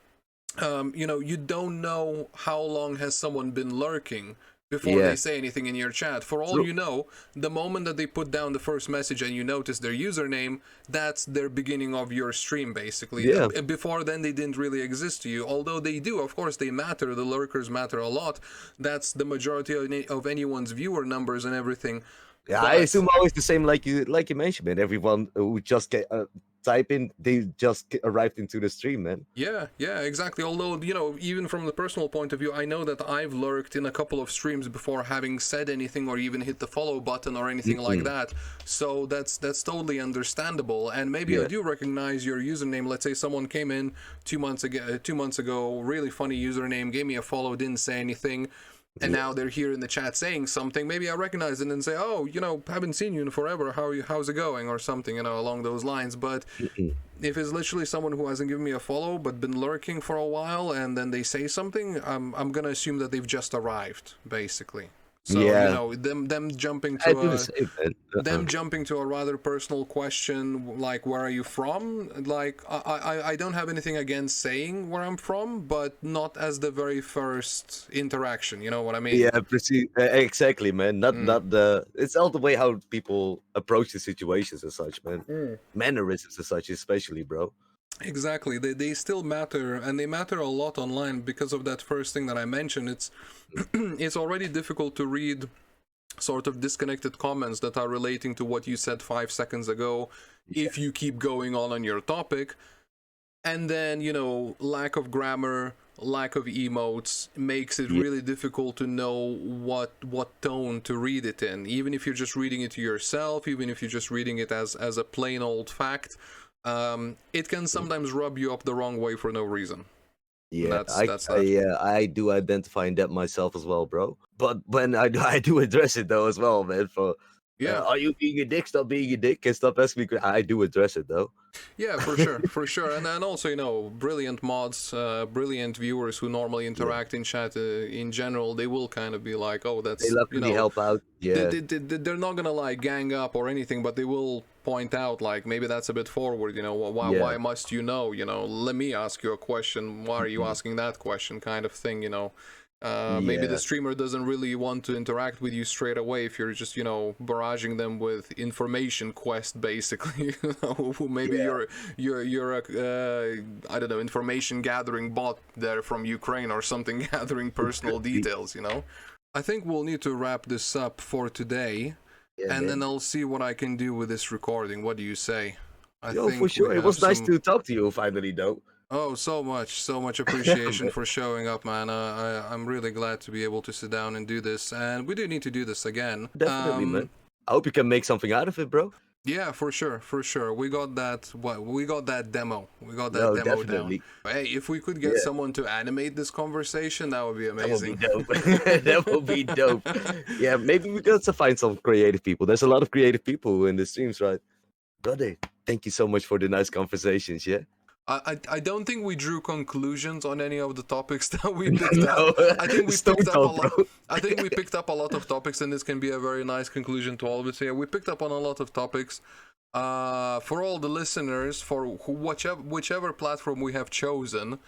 you know, you don't know how long has someone been lurking before they Yeah. say anything in your chat. For all So you know, the moment that they put down the first message and you notice their username, that's their beginning of your stream, basically. yeah, Before then, they didn't really exist to you, although they do. Of course, they matter. The lurkers matter a lot. That's the majority of anyone's viewer numbers and everything. yeah. I But assume always the same, like you mentioned, man. Everyone who just get type in, they just arrived into the stream, man. yeah, yeah, exactly. Although, you know, even from the personal point of view, I know that I've lurked in a couple of streams before having said anything or even hit the follow button or anything like Mm-mm. that. So that's totally understandable. And maybe I Yeah, do recognize your username. Let's say someone came in 2 months ago, really funny username, gave me a follow, didn't say anything, and yeah, now they're here in the chat saying something. Maybe I recognize it and say, "Oh, you know, haven't seen you in forever. How are you? How's it going?" or something, you know, along those lines. But mm-mm. if it's literally someone who hasn't given me a follow but been lurking for a while and then they say something, I'm gonna assume that they've just arrived, basically. So you Yeah. know, I do the same, man. them jumping to a rather personal question like where are you from, like I don't have anything against saying where I'm from, but not as the very first interaction, you know what I mean? Yeah, exactly, man. Mm. Not the. It's all the way how people approach the situations and such, man. Mannerisms and such, especially, bro. Exactly. They still matter, and they matter a lot online because of that first thing that I mentioned. It's it's already difficult to read sort of disconnected comments that are relating to what you said 5 seconds ago if you keep going on your topic. And then, you know, lack of grammar, lack of emotes makes it Yeah, really difficult to know what tone to read it in. Even if you're just reading it to yourself, even if you're just reading it as a plain old fact, it can sometimes rub you up the wrong way for no reason. And yeah. that's that. I do identify in that myself as well, bro. But when I do address it though as well, man. For Yeah. are you being a dick? Stop being a dick and stop asking me. I do address it though. Yeah, for sure, for sure. And then also, you know, brilliant mods, brilliant viewers who normally Yeah, interact in chat in general, they will kind of be like, oh, they that's, love you to know, help out. Yeah, they're not gonna like gang up or anything, but they will point out like maybe that's a bit forward, you know, yeah, why must you know, you know, let me ask you a question, why are you mm-mm. asking that question, kind of thing, you know. Maybe the Yeah, streamer doesn't really want to interact with you straight away if you're just, you know, barraging them with information quest, basically. You know, maybe yeah, you're a I don't know, information gathering bot there from Ukraine or something, gathering it personal could be. details. You know, I think we'll need to wrap this up for today, Yeah, and then man. I'll see what I can do with this recording. What do you say? I Yo, for think we sure. It have was nice some. to talk to you finally, though. Oh, so much Yeah, appreciation man. for showing up, man. I'm really glad to be able to sit down and do this, and we do need to do this again. Definitely, man. I hope you can make something out of it, bro. Yeah, for sure, for sure. We got that. What we got that demo. We got that No, demo down. definitely. Hey, if we could get Yeah, someone to animate this conversation, that would be that would be amazing. dope. That would be dope. Yeah, maybe we got to find some creative people. There's a lot of creative people in the streams, right? Brother, thank you so much for the nice conversations, yeah? I don't think we drew conclusions on any of the topics that we picked up. No, I think we stone picked up a talk, lot. bro. I think we picked up a lot of topics, and this can be a very nice conclusion to all of it. So yeah, we picked up on a lot of topics. For all the listeners, for whichever platform we have chosen,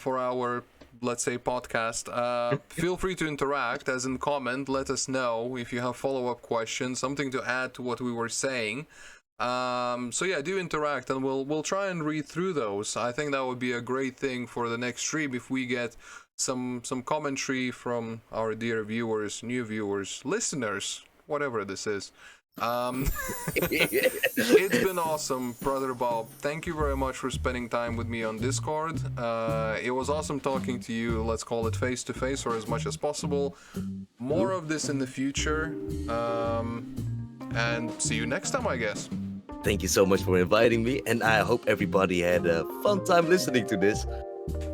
for our, let's say, podcast, feel free to interact, as in comment. Let us know if you have follow-up questions, something to add to what we were saying. So yeah, do interact, and we'll try and read through those. I think that would be a great thing for the next stream if we get some commentary from our dear viewers, new viewers, listeners, whatever this is. It's been awesome, Brother Bob. Thank you very much for spending time with me on Discord. It was awesome talking to you, let's call it face to face or as much as possible. More of this in the future. And see you next time, I guess. Thank you so much for inviting me, and I hope everybody had a fun time listening to this.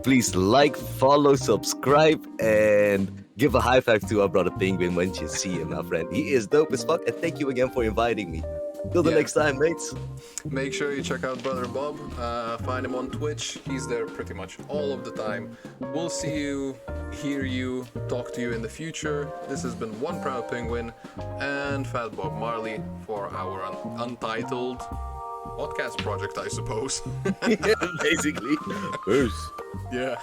Please like, follow, subscribe, and give a high five to our brother Penguin when you see him, my friend. He is dope as fuck, and thank you again for inviting me. Till the next time, mates. Make sure you check out Brother Bob. Find him on Twitch. He's there pretty much all of the time. We'll see you, hear you, talk to you in the future. This has been One Proud Penguin and FatBobMarley for our untitled podcast project, I suppose. Basically. Peace. Yeah.